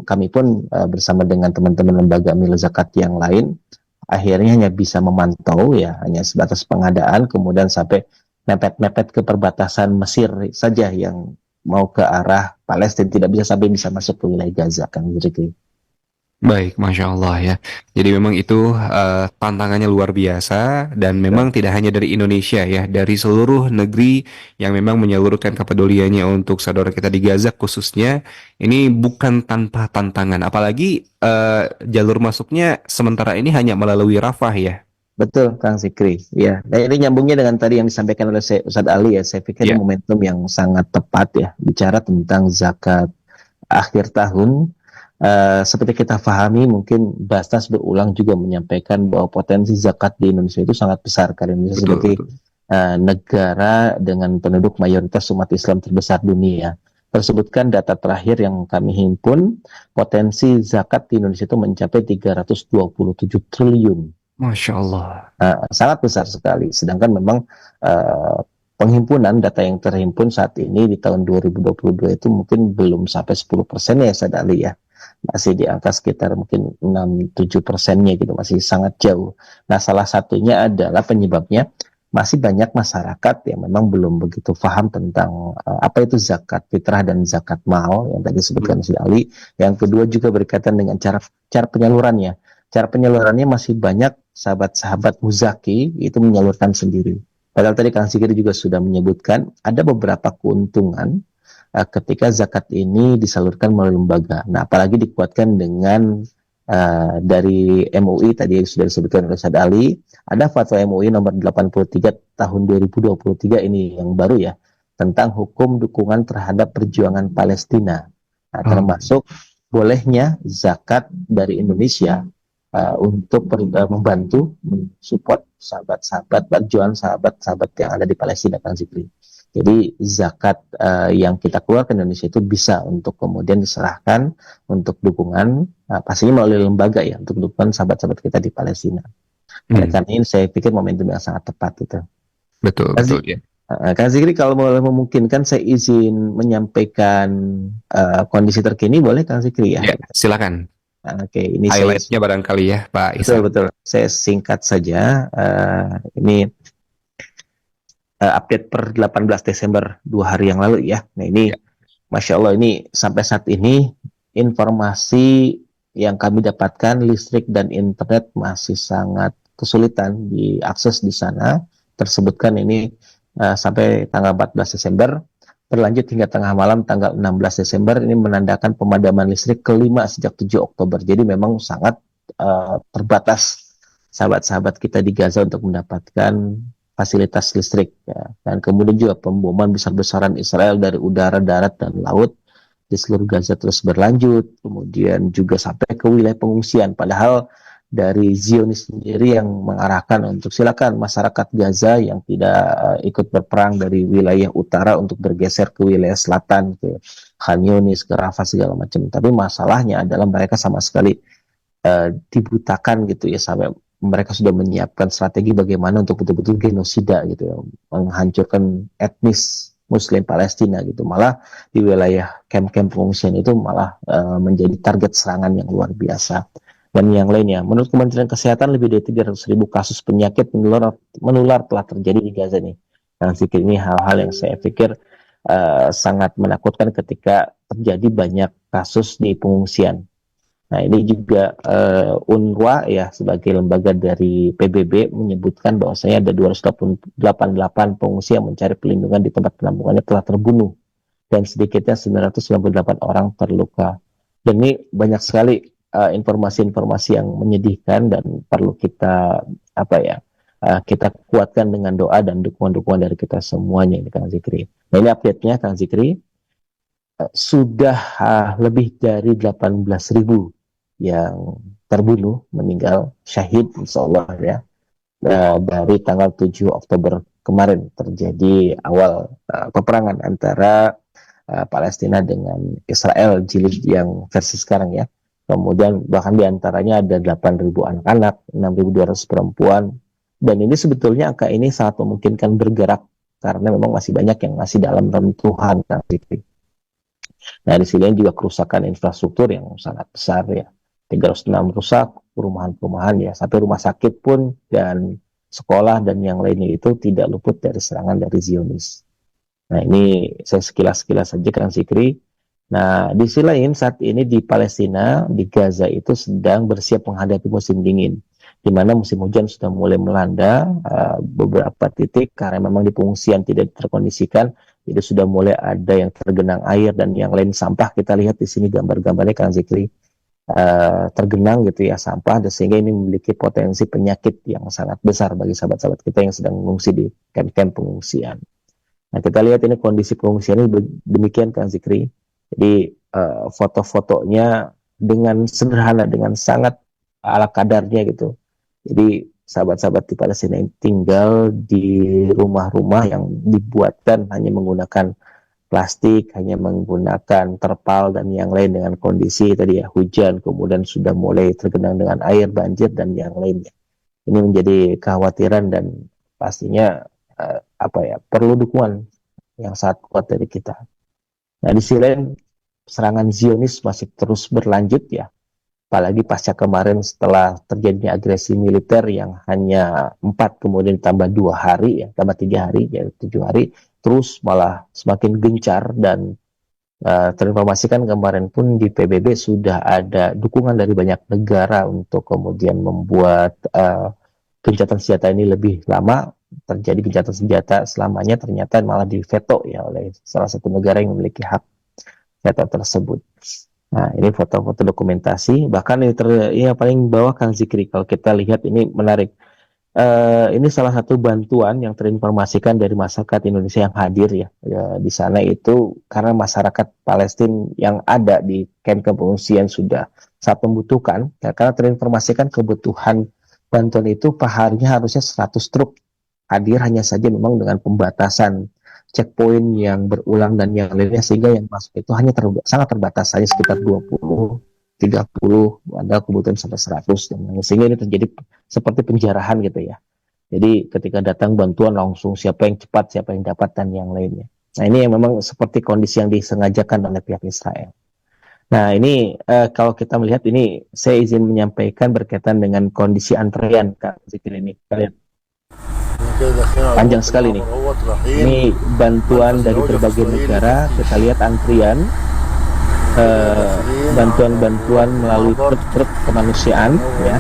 Kami pun bersama dengan teman-teman lembaga amil zakat yang lain, akhirnya hanya bisa memantau ya, hanya sebatas pengadaan, kemudian sampai mepet-mepet ke perbatasan Mesir saja yang mau ke arah Palestina, tidak bisa masuk ke wilayah Gaza kan gitu. Baik, Masya Allah ya. Jadi memang itu tantangannya luar biasa, dan memang tidak hanya dari Indonesia ya, dari seluruh negeri yang memang menyalurkan kepeduliannya untuk saudara kita di Gaza khususnya, ini bukan tanpa tantangan. Apalagi jalur masuknya sementara ini hanya melalui Rafah ya. Betul, Kang Zikri. Ya, nah, ini nyambungnya dengan tadi yang disampaikan oleh Ustadz Ali ya. Saya pikir ini Ya, momentum yang sangat tepat ya, bicara tentang zakat akhir tahun. Seperti kita pahami, mungkin Basnas berulang juga menyampaikan bahwa potensi zakat di Indonesia itu sangat besar, karena Indonesia betul, sebagai betul. negara dengan penduduk mayoritas umat Islam terbesar dunia. Tersebutkan data terakhir yang kami himpun, potensi zakat di Indonesia itu mencapai 327 triliun. Masya Allah. Sangat besar sekali. Sedangkan memang penghimpunan data yang terhimpun saat ini di tahun 2022 itu mungkin belum sampai 10% ya, Ustadz Ali ya. Masih di angka sekitar mungkin 6-7%-nya gitu, masih sangat jauh. Nah, salah satunya adalah penyebabnya masih banyak masyarakat yang memang belum begitu paham tentang apa itu zakat fitrah dan zakat mal yang tadi disebutkan Ustadz Ali. Yang kedua juga berkaitan dengan cara penyalurannya. Cara penyalurannya masih banyak sahabat-sahabat muzaki itu menyalurkan sendiri. Padahal tadi Kang Sigiri juga sudah menyebutkan ada beberapa keuntungan ketika zakat ini disalurkan melalui lembaga. Nah, apalagi dikuatkan dengan dari MUI tadi yang sudah disebutkan oleh Ustadz Ali, ada fatwa MUI nomor 83 tahun 2023 ini yang baru ya, tentang hukum dukungan terhadap perjuangan Palestina. Nah, termasuk bolehnya zakat dari Indonesia untuk membantu mensupport sahabat-sahabat perjuangan sahabat-sahabat yang ada di Palestina, Kang Zikri. Jadi zakat yang kita keluarkan Indonesia itu bisa untuk kemudian diserahkan untuk dukungan, pastinya melalui lembaga ya, untuk dukungan sahabat-sahabat kita di Palestina. Karena ini saya pikir momentum yang sangat tepat itu. Betul, betul ya. Kang Zikri, kalau memungkinkan saya izin menyampaikan kondisi terkini, boleh Kang Zikri ya? Ya, silakan. Oke, ini Highlightnya barangkali ya, Pak Isa. betul. Saya singkat saja. Ini update per 18 Desember 2 hari yang lalu ya. Nah ini Masya Allah, ini sampai saat ini informasi yang kami dapatkan, listrik dan internet masih sangat kesulitan diakses di sana. Tersebutkan ini sampai tanggal 14 Desember, berlanjut hingga tengah malam tanggal 16 Desember, ini menandakan pemadaman listrik kelima sejak 7 Oktober. Jadi memang sangat terbatas sahabat-sahabat kita di Gaza untuk mendapatkan fasilitas listrik ya. Dan kemudian juga pemboman besar-besaran Israel dari udara, darat, dan laut di seluruh Gaza terus berlanjut, kemudian juga sampai ke wilayah pengungsian, padahal dari Zionis sendiri yang mengarahkan untuk silakan masyarakat Gaza yang tidak ikut berperang dari wilayah utara untuk bergeser ke wilayah selatan, ke Khan Yunis, ke Rafah segala macam. Tapi masalahnya adalah mereka sama sekali dibutakan gitu ya, sampai mereka sudah menyiapkan strategi bagaimana untuk betul-betul genosida gitu ya, menghancurkan etnis Muslim Palestina gitu. Malah di wilayah kamp-kamp pengungsian itu malah menjadi target serangan yang luar biasa. Dan yang lainnya, menurut Kementerian Kesehatan lebih dari 300.000 kasus penyakit menular telah terjadi di Gaza nih. Dan zikir ini hal-hal yang saya pikir sangat menakutkan ketika terjadi banyak kasus di pengungsian. Nah, ini juga UNRWA ya sebagai lembaga dari PBB menyebutkan bahwasanya ada 288 pengungsi yang mencari perlindungan di tempat penampungannya telah terbunuh dan sedikitnya 998 orang terluka. Dan ini banyak sekali informasi-informasi yang menyedihkan dan perlu kita kita kuatkan dengan doa dan dukungan-dukungan dari kita semuanya ini Kang Zikri. Nah, ini update-nya Kang Zikri. Sudah lebih dari 18.000 yang terbunuh, meninggal, syahid insya Allah ya, dari tanggal 7 Oktober kemarin terjadi awal peperangan antara Palestina dengan Israel jilid yang versi sekarang ya. Kemudian bahkan diantaranya ada 8.000 anak-anak, 6.200 perempuan, dan ini sebetulnya angka ini sangat memungkinkan bergerak karena memang masih banyak yang masih dalam rentuhan. Nah, di sini juga kerusakan infrastruktur yang sangat besar ya. 306 rusak, perumahan-perumahan ya, sampai rumah sakit pun dan sekolah dan yang lainnya itu tidak luput dari serangan dari Zionis. Nah, ini saya sekilas-sekilas saja Kang Zikri. Nah, di sisi lain saat ini di Palestina, di Gaza itu sedang bersiap menghadapi musim dingin, di mana musim hujan sudah mulai melanda beberapa titik karena memang di pengungsian tidak terkondisikan. Jadi sudah mulai ada yang tergenang air dan yang lain sampah. Kita lihat di sini gambar-gambarnya Kang Zikri, tergenang gitu ya sampah, dan sehingga ini memiliki potensi penyakit yang sangat besar bagi sahabat-sahabat kita yang sedang mengungsi di kamp-kamp pengungsian. Nah, kita lihat ini kondisi pengungsian ini demikian Kang Zikri. Jadi foto-fotonya dengan sederhana, dengan sangat ala kadarnya gitu. Jadi sahabat-sahabat di Palestina yang tinggal di rumah-rumah yang dibuatkan hanya menggunakan plastik, hanya menggunakan terpal dan yang lain, dengan kondisi tadi ya hujan, kemudian sudah mulai tergenang dengan air, banjir dan yang lainnya. Ini menjadi kekhawatiran dan pastinya perlu dukungan yang sangat kuat dari kita. Nah, di sisi lain serangan Zionis masih terus berlanjut ya. Apalagi pasca kemarin setelah terjadinya agresi militer yang hanya 4 kemudian tambah 2 hari ya, tambah 3 hari ya, 7 hari, terus malah semakin gencar. Dan terinformasikan kemarin pun di PBB sudah ada dukungan dari banyak negara untuk kemudian membuat gencatan senjata ini lebih lama. Terjadi gencatan senjata selamanya, ternyata malah diveto ya oleh salah satu negara yang memiliki hak veto tersebut. Nah, ini foto-foto dokumentasi, bahkan ini yang paling bawah Kang Zikri, kalau kita lihat ini menarik. Ini salah satu bantuan yang terinformasikan dari masyarakat Indonesia yang hadir ya, di sana itu karena masyarakat Palestina yang ada di kamp pengungsian sudah sangat membutuhkan, ya, karena terinformasikan kebutuhan bantuan itu per harinya harusnya 100 truk hadir, hanya saja memang dengan pembatasan checkpoint yang berulang dan yang lainnya, sehingga yang masuk itu hanya sangat terbatas, hanya sekitar 20, 30, ada kebutuhan sampai 100, dan sehingga ini terjadi seperti penjarahan gitu ya. Jadi ketika datang bantuan langsung siapa yang cepat, siapa yang dapat dan yang lainnya. Nah, ini yang memang seperti kondisi yang disengajakan oleh pihak Israel. Nah, ini kalau kita melihat ini, saya izin menyampaikan berkaitan dengan kondisi antrean Kak Zikri ini. Kalian panjang sekali nih. Ini bantuan dari berbagai negara. Kita lihat antrian bantuan-bantuan melalui truk-truk kemanusiaan ya.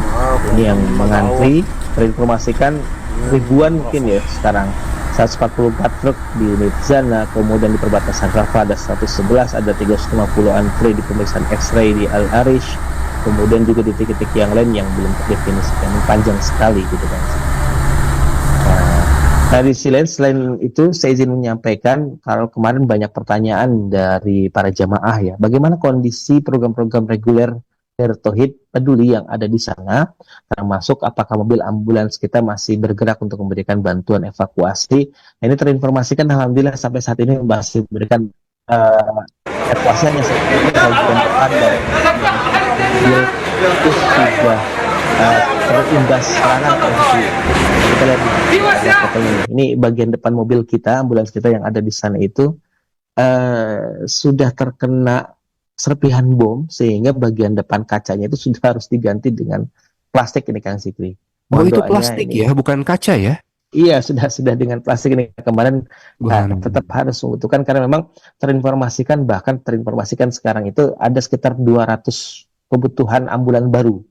Ini yang mengantri, terinformasikan ribuan mungkin ya sekarang. 144 truk di Nitzana, kemudian di perbatasan Rafah ada 111, ada 350 antri di pemeriksaan X-ray di Al-Arish, kemudian juga di titik-titik yang lain yang belum terdefinisikan. Panjang sekali gitu kan. Nah, di sisi lain, selain itu saya izin menyampaikan kalau kemarin banyak pertanyaan dari para jamaah ya, bagaimana kondisi program-program reguler dari Tauhid Peduli yang ada di sana, termasuk apakah mobil ambulans kita masih bergerak untuk memberikan bantuan evakuasi. Nah, ini terinformasikan alhamdulillah sampai saat ini masih memberikan evakuasi hanya seperti ini kalau bukan depan dan itu sudah terimbas serangan. Kita lihat ini bagian depan mobil kita, ambulans kita yang ada di sana itu sudah terkena serpihan bom, sehingga bagian depan kacanya itu sudah harus diganti dengan plastik ini Kang Zikri. Oh, itu plastik ini, ya, bukan kaca ya? Iya, sudah dengan plastik ini. Kemarin tetap harus membutuhkan karena memang terinformasikan sekarang itu ada sekitar 200 kebutuhan ambulan baru.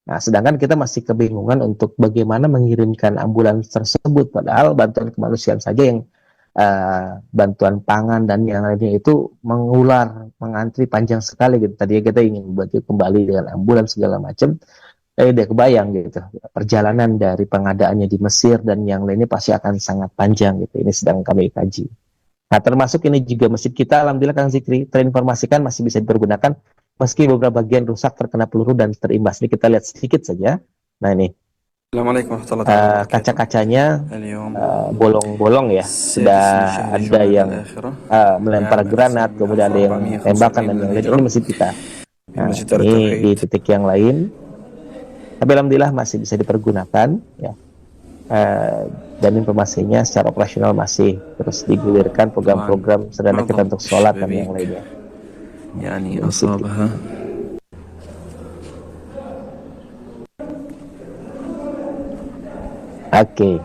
Nah, sedangkan kita masih kebingungan untuk bagaimana mengirimkan ambulans tersebut, padahal bantuan kemanusiaan saja yang bantuan pangan dan yang lainnya itu mengantri panjang sekali gitu. Tadinya kita ingin membantu kembali dengan ambulans segala macam, udah kebayang gitu. Perjalanan dari pengadaannya di Mesir dan yang lainnya pasti akan sangat panjang gitu. Ini sedang kami kaji. Nah, termasuk ini juga masjid kita, alhamdulillah Kang Zikri, terinformasikan masih bisa dipergunakan meski beberapa bagian rusak terkena peluru dan terimbas. Ini kita lihat sedikit saja. Nah ini Assalamualaikum warahmatullahi wabarakatuh. kaca-kacanya اليوم bolong-bolong ya. Sudah السادس من شهر ada جماد yang الآخرة melempar عام granat, kemudian ada yang tembakan dan yang lain. Ini 1445 masjid kita. في Nah, مسجد دار ini di التوحيد. titik yang lain. Tapi alhamdulillah masih bisa dipergunakan ya. Dan informasinya secara operasional masih terus digulirkan program-program sederhana kita untuk sholat dan yang lainnya. يعني مسجد. أصابها Oke,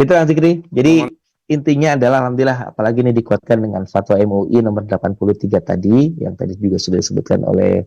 itu Kang Zikri. Jadi intinya adalah alhamdulillah, apalagi ini dikuatkan dengan fatwa MUI nomor 83 tadi, yang tadi juga sudah disebutkan oleh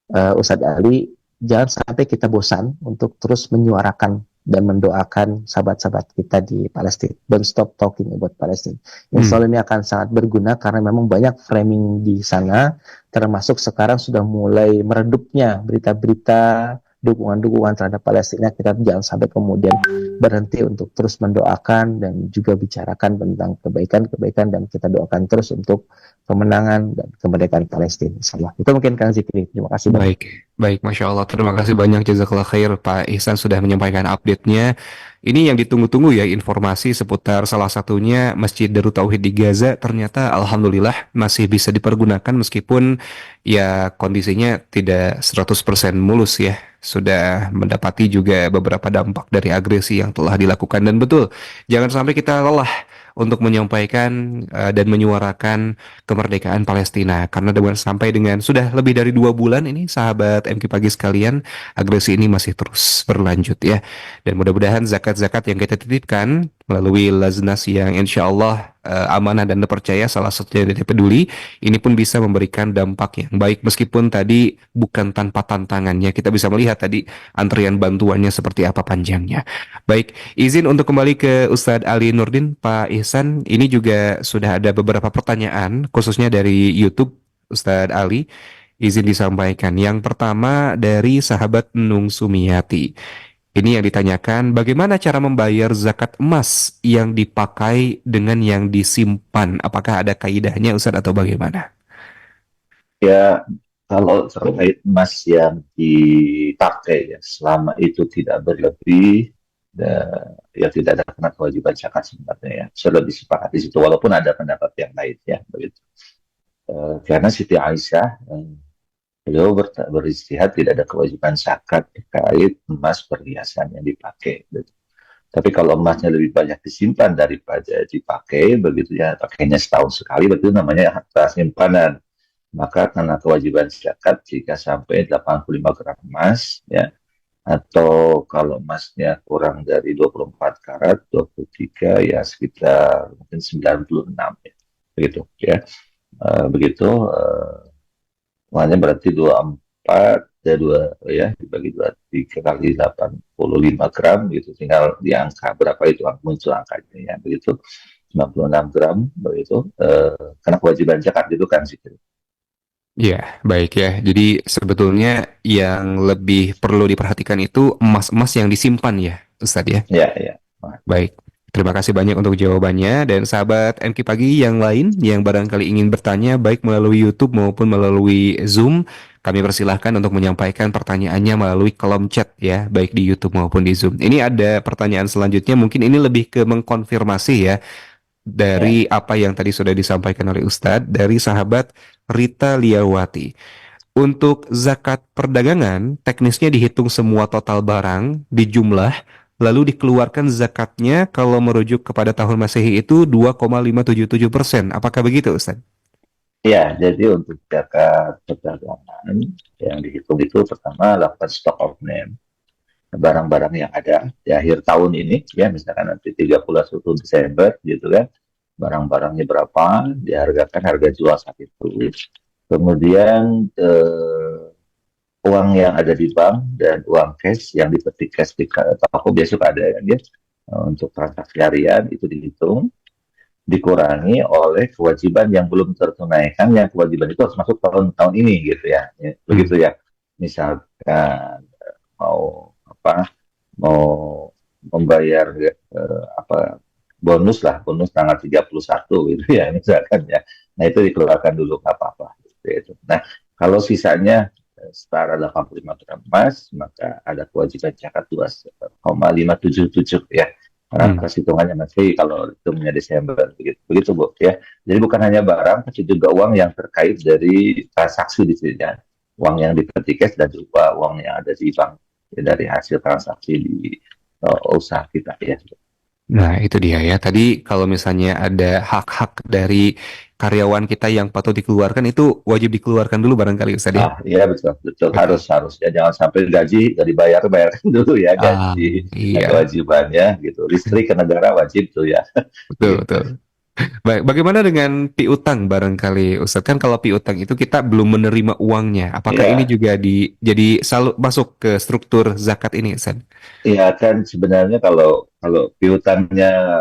Ustadz Ali. Jangan sampai kita bosan untuk terus menyuarakan dan mendoakan sahabat-sahabat kita di Palestina. Don't stop talking about Palestine. Insya Allah ini akan sangat berguna karena memang banyak framing di sana, termasuk sekarang sudah mulai meredupnya berita-berita dukungan-dukungan terhadap Palestina. Kita jangan sampai kemudian berhenti untuk terus mendoakan dan juga bicarakan tentang kebaikan-kebaikan, dan kita doakan terus untuk kemenangan dan kemerdekaan Palestina. Insyaallah. Itu mungkin Kang Zikri. Terima kasih banyak. Baik, Masya Allah. Terima kasih banyak, jazakallah khair, Pak Ihsan sudah menyampaikan update-nya. Ini yang ditunggu-tunggu ya, informasi seputar salah satunya Masjid Darut Tauhid di Gaza. Ternyata alhamdulillah masih bisa dipergunakan meskipun ya kondisinya tidak 100% mulus ya. Sudah mendapati juga beberapa dampak dari agresi yang telah dilakukan, dan betul, jangan sampai kita lelah untuk menyampaikan dan menyuarakan kemerdekaan Palestina, karena sampai dengan sudah lebih dari 2 bulan ini, sahabat MQ Pagi sekalian, agresi ini masih terus berlanjut ya. Dan mudah-mudahan zakat-zakat yang kita titipkan melalui Laznas yang insya Allah amanah dan terpercaya, salah satunya dari Peduli, ini pun bisa memberikan dampak yang baik meskipun tadi bukan tanpa tantangannya. Kita bisa melihat tadi antrian bantuannya seperti apa panjangnya. Baik, izin untuk kembali ke Ustadz Ali Nurdin. Pak Ihsan, ini juga sudah ada beberapa pertanyaan khususnya dari YouTube Ustadz Ali. Izin disampaikan. Yang pertama dari sahabat Nung Sumiyati. Ini yang ditanyakan, bagaimana cara membayar zakat emas yang dipakai dengan yang disimpan? Apakah ada kaidahnya Ustadz atau bagaimana? Ya, kalau terkait emas yang dipakai ya, selama itu tidak berlebih, ya tidak ada kena kewajiban zakat sebenarnya ya. Sudah disepakati di situ, walaupun ada pendapat yang lain ya begitu. Karena Siti Aisyah, beliau beristihad tidak ada kewajiban zakat terkait emas perhiasan yang dipakai. Gitu. Tapi kalau emasnya lebih banyak disimpan daripada dipakai, begitu ya, pakainya setahun sekali, begitu namanya harta simpanan. Maka karena kewajiban zakat jika sampai 85 gram emas, ya, atau kalau emasnya kurang dari 24 karat, 23, ya sekitar mungkin 96, ya. Begitu, ya. Begitu, makanya berarti 24 ya dibagi 23 kali 85 gram gitu, tinggal di angka berapa itu muncul angkanya ya begitu, 96 gram begitu, karena kewajiban zakat itu kan sih. Ya, baik ya. Jadi sebetulnya yang lebih perlu diperhatikan itu emas-emas yang disimpan ya, Ustadz ya. Ya. Baik. Terima kasih banyak untuk jawabannya, dan sahabat MQ Pagi yang lain yang barangkali ingin bertanya baik melalui YouTube maupun melalui Zoom, kami persilahkan untuk menyampaikan pertanyaannya melalui kolom chat ya, baik di YouTube maupun di Zoom. Ini ada pertanyaan selanjutnya, mungkin ini lebih ke mengkonfirmasi ya dari apa yang tadi sudah disampaikan oleh Ustadz, dari sahabat Rita Liawati. Untuk zakat perdagangan, teknisnya dihitung semua total barang, dijumlah, lalu dikeluarkan zakatnya kalau merujuk kepada tahun Masehi itu 2,577%. Apakah begitu, Ustaz? Ya, jadi untuk zakat perdagangan yang dihitung itu pertama lakukan stock of name, barang-barang yang ada di akhir tahun ini, ya misalkan nanti 31 Desember gitu kan, barang-barangnya berapa, dihargakan harga jual saat itu. Kemudian uang yang ada di bank dan uang cash yang dipetik cash di toko besok ada ya dia untuk transaksi harian itu dihitung dikurangi oleh kewajiban yang belum tertunaikan yang kewajiban itu harus masuk tahun-tahun ini gitu ya. Begitu ya misalkan mau apa mau membayar apa bonus tanggal 31 gitu ya misalkan ya. Nah itu dikeluarkan dulu nggak apa-apa gitu ya. Nah kalau sisanya setara 85 gram emas maka ada kewajiban zakat 2,577 ya. Karena hitungannya masih kalau hitungnya Desember begitu Bu ya. Jadi bukan hanya barang tapi juga uang yang terkait dari transaksi di sini ya. Uang yang dipetik cash dan juga uang yang ada di bank ya, dari hasil transaksi di usaha kita ya. Nah, itu dia ya. Tadi kalau misalnya ada hak-hak dari karyawan kita yang patut dikeluarkan itu wajib dikeluarkan dulu barangkali Ustaz ya. Iya betul Betul. harus ya jangan sampai gaji nggak bayarkan dulu ya gaji Iya. kewajibannya gitu listrik ke negara wajib tuh ya. Betul, Gitu. betul. Baik, bagaimana dengan piutang barangkali Ustaz? Kan kalau piutang itu kita belum menerima uangnya. Apakah Iya. ini juga jadi masuk ke struktur zakat ini Ustaz? Iya kan sebenarnya kalau piutangnya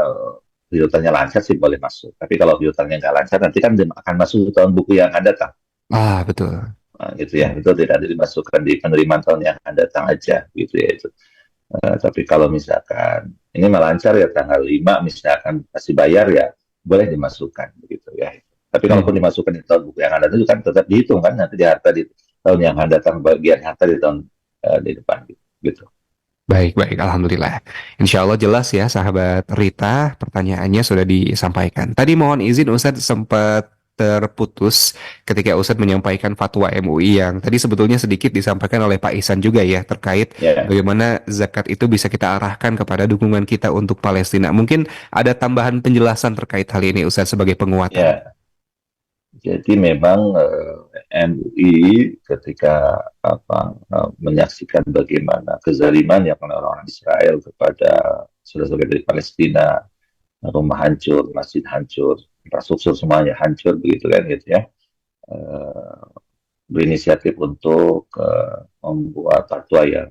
lancar sih boleh masuk. Tapi kalau piutangnya nggak lancar nanti kan akan masuk tahun buku yang akan datang. Betul. Nah, gitu ya, itu tidak dimasukkan di penerimaan tahun yang akan datang aja gitu ya itu. Tapi kalau misalkan ini melancar ya tanggal 5 misalkan masih bayar ya boleh dimasukkan begitu ya. Tapi kalaupun dimasukkan di tahun buku yang akan datang itu kan tetap dihitung kan nanti di harta di tahun yang akan datang bagian harta di tahun di depan gitu. Baik, Alhamdulillah. Insya Allah jelas ya, sahabat Rita, pertanyaannya sudah disampaikan. Tadi mohon izin Ustadz sempat terputus ketika Ustadz menyampaikan fatwa MUI yang tadi sebetulnya sedikit disampaikan oleh Pak Ihsan juga ya, terkait bagaimana zakat itu bisa kita arahkan kepada dukungan kita untuk Palestina. Mungkin ada tambahan penjelasan terkait hal ini Ustadz sebagai penguatan. Ya. Jadi memang MUI ketika menyaksikan bagaimana kezaliman yang oleh orang Israel kepada saudara-saudara dari Palestina, rumah hancur, masjid hancur, infrastruktur semuanya hancur begitu kan gitu ya, berinisiatif untuk membuat fatwa yang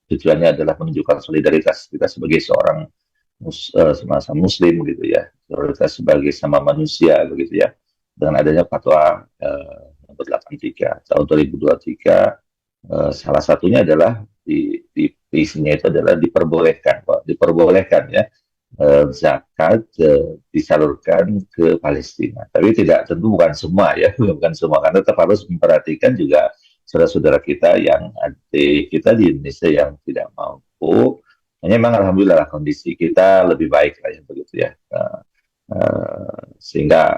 tujuannya adalah menunjukkan solidaritas kita sebagai seorang semasa Muslim gitu ya, solidaritas sebagai sama manusia begitu ya. Dengan adanya fatwa nomor 83 tahun 2023 salah satunya adalah di isinya itu adalah diperbolehkan ya zakat disalurkan ke Palestina. Tapi tentu bukan semua ya, bukan semua karena tetap harus memperhatikan juga saudara-saudara kita yang adik kita di Indonesia yang tidak mampu. Hanya memang alhamdulillah kondisi kita lebih baik lah ya begitu ya. Sehingga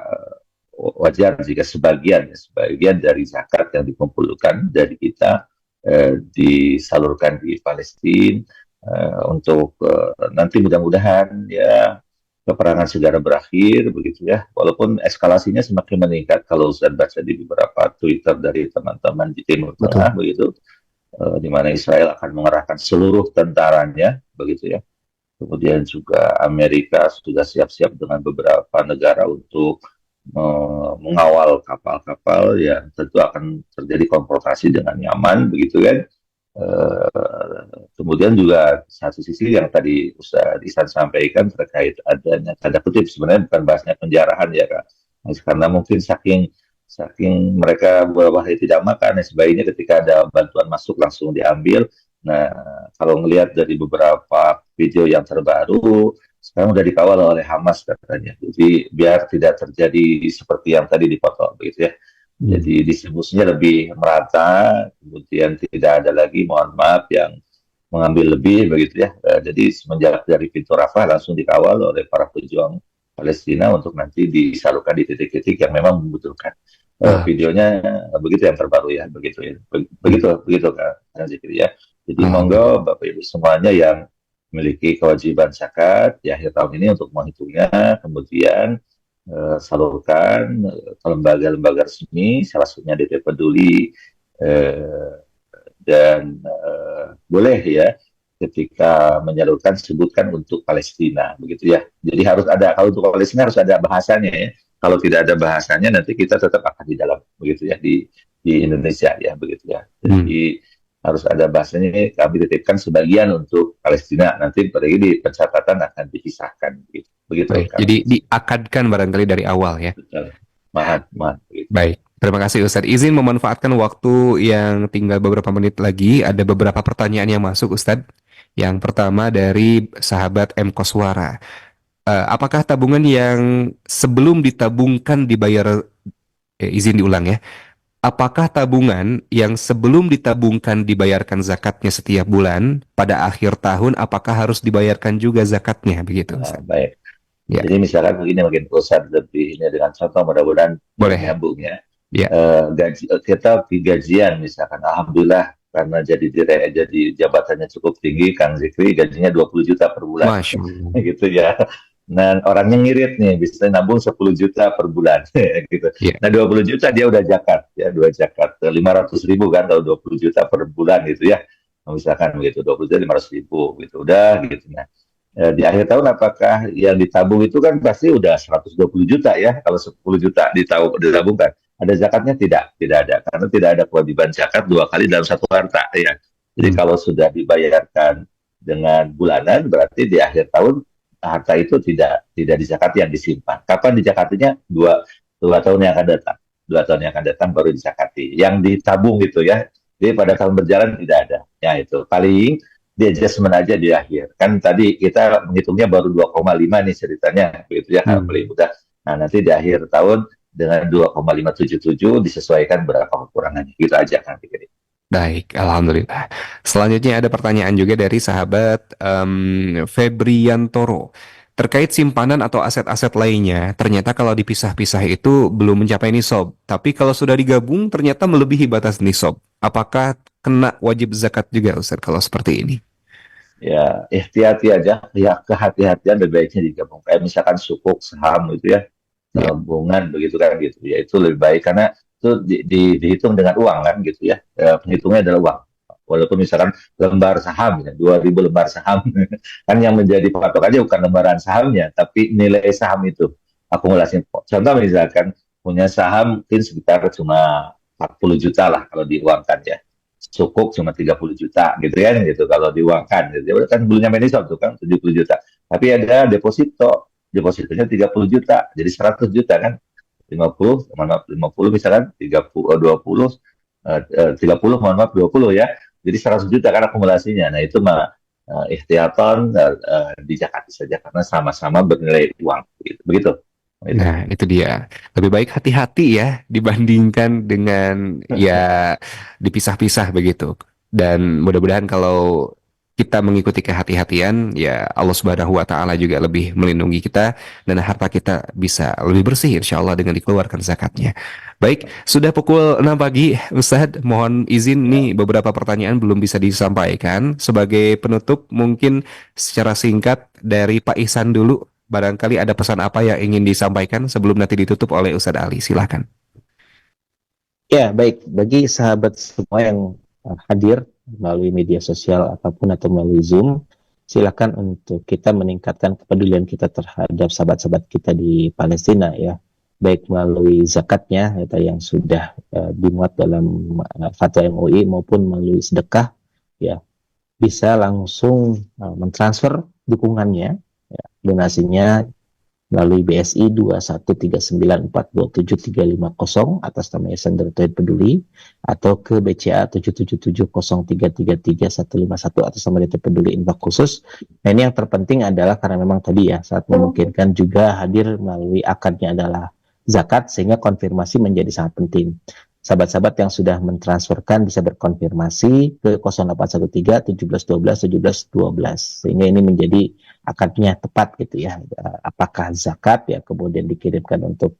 wajar jika sebagian dari zakat yang dikumpulkan dari kita disalurkan di Palestina untuk nanti mudah-mudahan ya peperangan segera berakhir begitu ya, walaupun eskalasinya semakin meningkat kalau Ustaz baca di beberapa Twitter dari teman-teman di Timur Tengah begitu, di mana Israel akan mengerahkan seluruh tentaranya begitu ya. Kemudian juga Amerika sudah siap-siap dengan beberapa negara untuk mengawal kapal-kapal yang tentu akan terjadi konfrontasi dengan nyaman begitu kan. Kemudian juga satu sisi yang tadi Ustaz Ihsan sampaikan terkait adanya tanda kutip sebenarnya bukan bahasnya penjarahan ya Kak, karena mungkin saking mereka beberapa hari tidak makan ya, sebaiknya ketika ada bantuan masuk langsung diambil. Nah kalau melihat dari beberapa video yang terbaru sekarang sudah dikawal oleh Hamas katanya. Jadi biar tidak terjadi seperti yang tadi dipotong begitu ya. Jadi distribusinya lebih merata, kemudian tidak ada lagi mohon maaf yang mengambil lebih begitu ya. Jadi semenjak dari pintu Rafah langsung dikawal oleh para pejuang Palestina untuk nanti disalurkan di titik-titik yang memang membutuhkan. Videonya begitu yang terbaru ya, begitu Kak Zikri ya. Jadi monggo Bapak Ibu semuanya yang memiliki kewajiban zakat di akhir tahun ini untuk menghitungnya, kemudian salurkan ke lembaga-lembaga resmi, salah satunya DP Peduli, dan boleh ya ketika menyalurkan sebutkan untuk Palestina begitu ya. Jadi harus ada, kalau untuk Palestina harus ada bahasanya ya, kalau tidak ada bahasanya nanti kita tetap akan di dalam begitu ya di Indonesia ya begitu ya. Jadi harus ada bahasanya. Kami titipkan sebagian untuk Palestina, nanti di pencatatan akan dipisahkan begitu Baik, Kang. jadi diakadkan barangkali dari awal ya. Betul. Mahat begitu. Baik, terima kasih Ustadz. Izin memanfaatkan waktu yang tinggal beberapa menit lagi. Ada beberapa pertanyaan yang masuk Ustadz. Yang pertama dari sahabat M. Koswara. Apakah tabungan yang sebelum ditabungkan dibayar, izin diulang ya. Apakah tabungan yang sebelum ditabungkan dibayarkan zakatnya setiap bulan, pada akhir tahun apakah harus dibayarkan juga zakatnya begitu? Baik. Ya. Jadi misalkan begini, mungkin Ustaz lebih ini dengan contoh, mudah-mudahan Boleh. nyambung ya. Ya. Kita gajian misalkan, alhamdulillah karena jadi jabatannya cukup tinggi, Kang Zikri gajinya 20 juta per bulan. Masya Allah. Gitu ya. Nah, orangnya ngirit nih, bisa nabung 10 juta per bulan gitu. Yeah. Nah, 20 juta dia udah zakat ya, 500.000 kan kalau 20 juta per bulan gitu ya. Misalkan gitu, 20 juta 500.000 gitu udah gitu. Nah, di akhir tahun apakah yang ditabung itu kan pasti udah 120 juta ya, kalau 10 juta ditabungkan. Ada zakatnya? Tidak ada, karena tidak ada kewajiban zakat 2 kali dalam satu harta ya. Jadi kalau sudah dibayarkan dengan bulanan, berarti di akhir tahun harta itu tidak dizakati yang disimpan. Kapan dizakatinya? Dua tahun yang akan datang. 2 tahun yang akan datang baru dizakati. Yang ditabung gitu ya. Jadi pada tahun berjalan tidak ada. Ya itu paling di adjustment aja di akhir. Kan tadi kita menghitungnya baru 2,5 nih ceritanya, begitu ya, paling mudah. Nah, nanti di akhir tahun dengan 2,577 disesuaikan berapa kekurangannya. Gitu aja kan pikir. Baik, alhamdulillah. Selanjutnya ada pertanyaan juga dari sahabat Febriantoro. Terkait simpanan atau aset-aset lainnya, ternyata kalau dipisah-pisah itu belum mencapai nisab. Tapi kalau sudah digabung ternyata melebihi batas nisab. Apakah kena wajib zakat juga Ustaz kalau seperti ini? Ya, ikhtiati aja. Ya, kehati-hatian lebih baiknya digabung. Kayak misalkan sukuk, saham gitu ya. Tabungan begitu kan gitu. Ya, itu lebih baik karena itu dihitung dengan uang kan gitu ya. Penghitungnya adalah uang. Walaupun misalkan lembar saham, ya, 2.000 lembar saham, kan yang menjadi patokannya bukan lembaran sahamnya, tapi nilai saham itu, akumulasi. Contoh misalkan punya saham mungkin sekitar cuma 40 juta lah kalau diuangkan ya. Sukuk cuma 30 juta gitu kan gitu kalau diuangkan. Gitu. Kan belum nyampe nisab tuh kan 70 juta. Tapi ada depositonya 30 juta, jadi 100 juta kan. 50 misalkan 30 mohon maaf 20 ya, jadi 100 juta kan akumulasinya. Nah itu mah ikhtiatan dizakati saja karena sama-sama bernilai uang begitu. Nah itu dia, lebih baik hati-hati ya dibandingkan dengan ya dipisah-pisah begitu. Dan mudah-mudahan kalau kita mengikuti kehati-hatian, ya Allah Subhanahu wa Ta'ala juga lebih melindungi kita dan harta kita bisa lebih bersih insya Allah dengan dikeluarkan zakatnya. Baik, sudah pukul 6 pagi Ustadz, mohon izin nih beberapa pertanyaan belum bisa disampaikan. Sebagai penutup mungkin secara singkat dari Pak Ihsan dulu, barangkali ada pesan apa yang ingin disampaikan sebelum nanti ditutup oleh Ustadz Ali, silahkan. Ya, baik. Bagi sahabat semua yang hadir melalui media sosial ataupun atau melalui Zoom, silakan untuk kita meningkatkan kepedulian kita terhadap sahabat-sahabat kita di Palestina ya, baik melalui zakatnya yang sudah dimuat dalam fatwa MUI maupun melalui sedekah ya, bisa langsung mentransfer dukungannya ya, donasinya melalui BSI 213942750 atas nama Yayasan Tauhid Peduli, atau ke BCA 77703333151 atas nama DT Peduli Infak Khusus. Nah ini yang terpenting adalah karena memang tadi ya saat memungkinkan juga hadir melalui akadnya adalah zakat, sehingga konfirmasi menjadi sangat penting. Sahabat-sahabat yang sudah mentransferkan bisa berkonfirmasi ke 0813 1712 1712 sehingga ini menjadi akadnya tepat gitu ya, apakah zakat ya kemudian dikirimkan untuk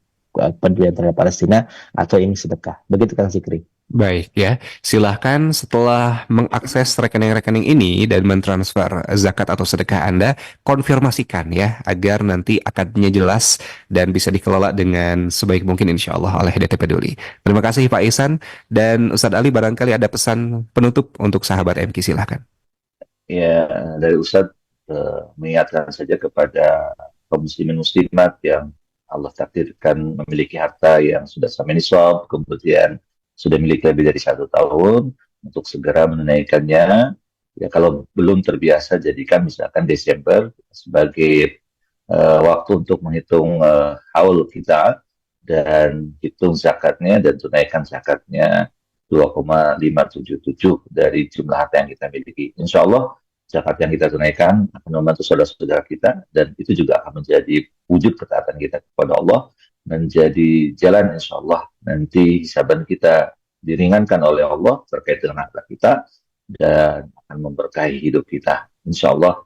pedulian terhadap Palestina atau ini sedekah. Begitu Kang Zikri. Baik ya, silahkan setelah mengakses rekening-rekening ini dan mentransfer zakat atau sedekah Anda, konfirmasikan ya, agar nanti akadnya jelas dan bisa dikelola dengan sebaik mungkin insya Allah oleh DT Peduli. Terima kasih Pak Ihsan, dan Ustadz Ali barangkali ada pesan penutup untuk sahabat MQ, silahkan. Ya, dari Ustadz mengingatkan saja kepada kaum muslimin muslimat yang Allah takdirkan memiliki harta yang sudah sampai nisab, kemudian sudah memiliki lebih dari 1 tahun, untuk segera menunaikannya. Ya, kalau belum terbiasa, jadikan misalkan Desember sebagai waktu untuk menghitung haul kita, dan hitung zakatnya dan tunaikan zakatnya 2,577 dari jumlah harta yang kita miliki. Insya Allah zakat yang kita tunaikan akan membantu saudara-saudara kita, dan itu juga akan menjadi wujud ketaatan kita kepada Allah, menjadi jalan insya Allah nanti hisaban kita diringankan oleh Allah terkait dengan harta kita, dan akan memberkahi hidup kita. Insya Allah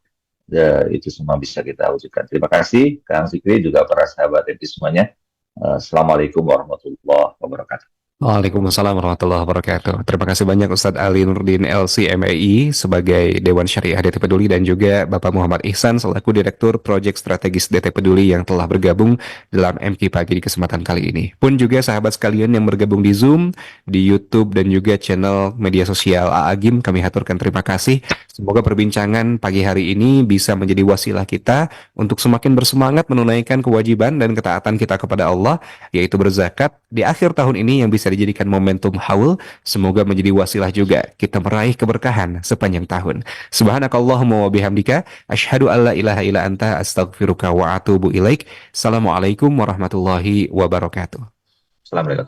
itu semua bisa kita wujudkan. Terima kasih Kang Zikri, juga para sahabat MT semuanya. Assalamualaikum warahmatullahi wabarakatuh. Waalaikumsalam warahmatullahi wabarakatuh. Terima kasih banyak Ustadz Ali Nurdin LC.MAI sebagai Dewan Syariah DT Peduli, dan juga Bapak Muhammad Ihsan selaku Direktur Proyek Strategis DT Peduli yang telah bergabung dalam MQ Pagi di kesempatan kali ini. Pun juga sahabat sekalian yang bergabung di Zoom, di YouTube, dan juga channel media sosial Aagim, kami haturkan terima kasih. Semoga perbincangan pagi hari ini bisa menjadi wasilah kita untuk semakin bersemangat menunaikan kewajiban dan ketaatan kita kepada Allah, yaitu berzakat di akhir tahun ini, yang bisa dijadikan momentum haul. Semoga menjadi wasilah juga kita meraih keberkahan sepanjang tahun. Subhanakallahumma wa bihamdika asyhadu an la ilaha illa anta astaghfiruka wa atubu ilaik. Assalamualaikum warahmatullahi wabarakatuh. Assalamualaikum.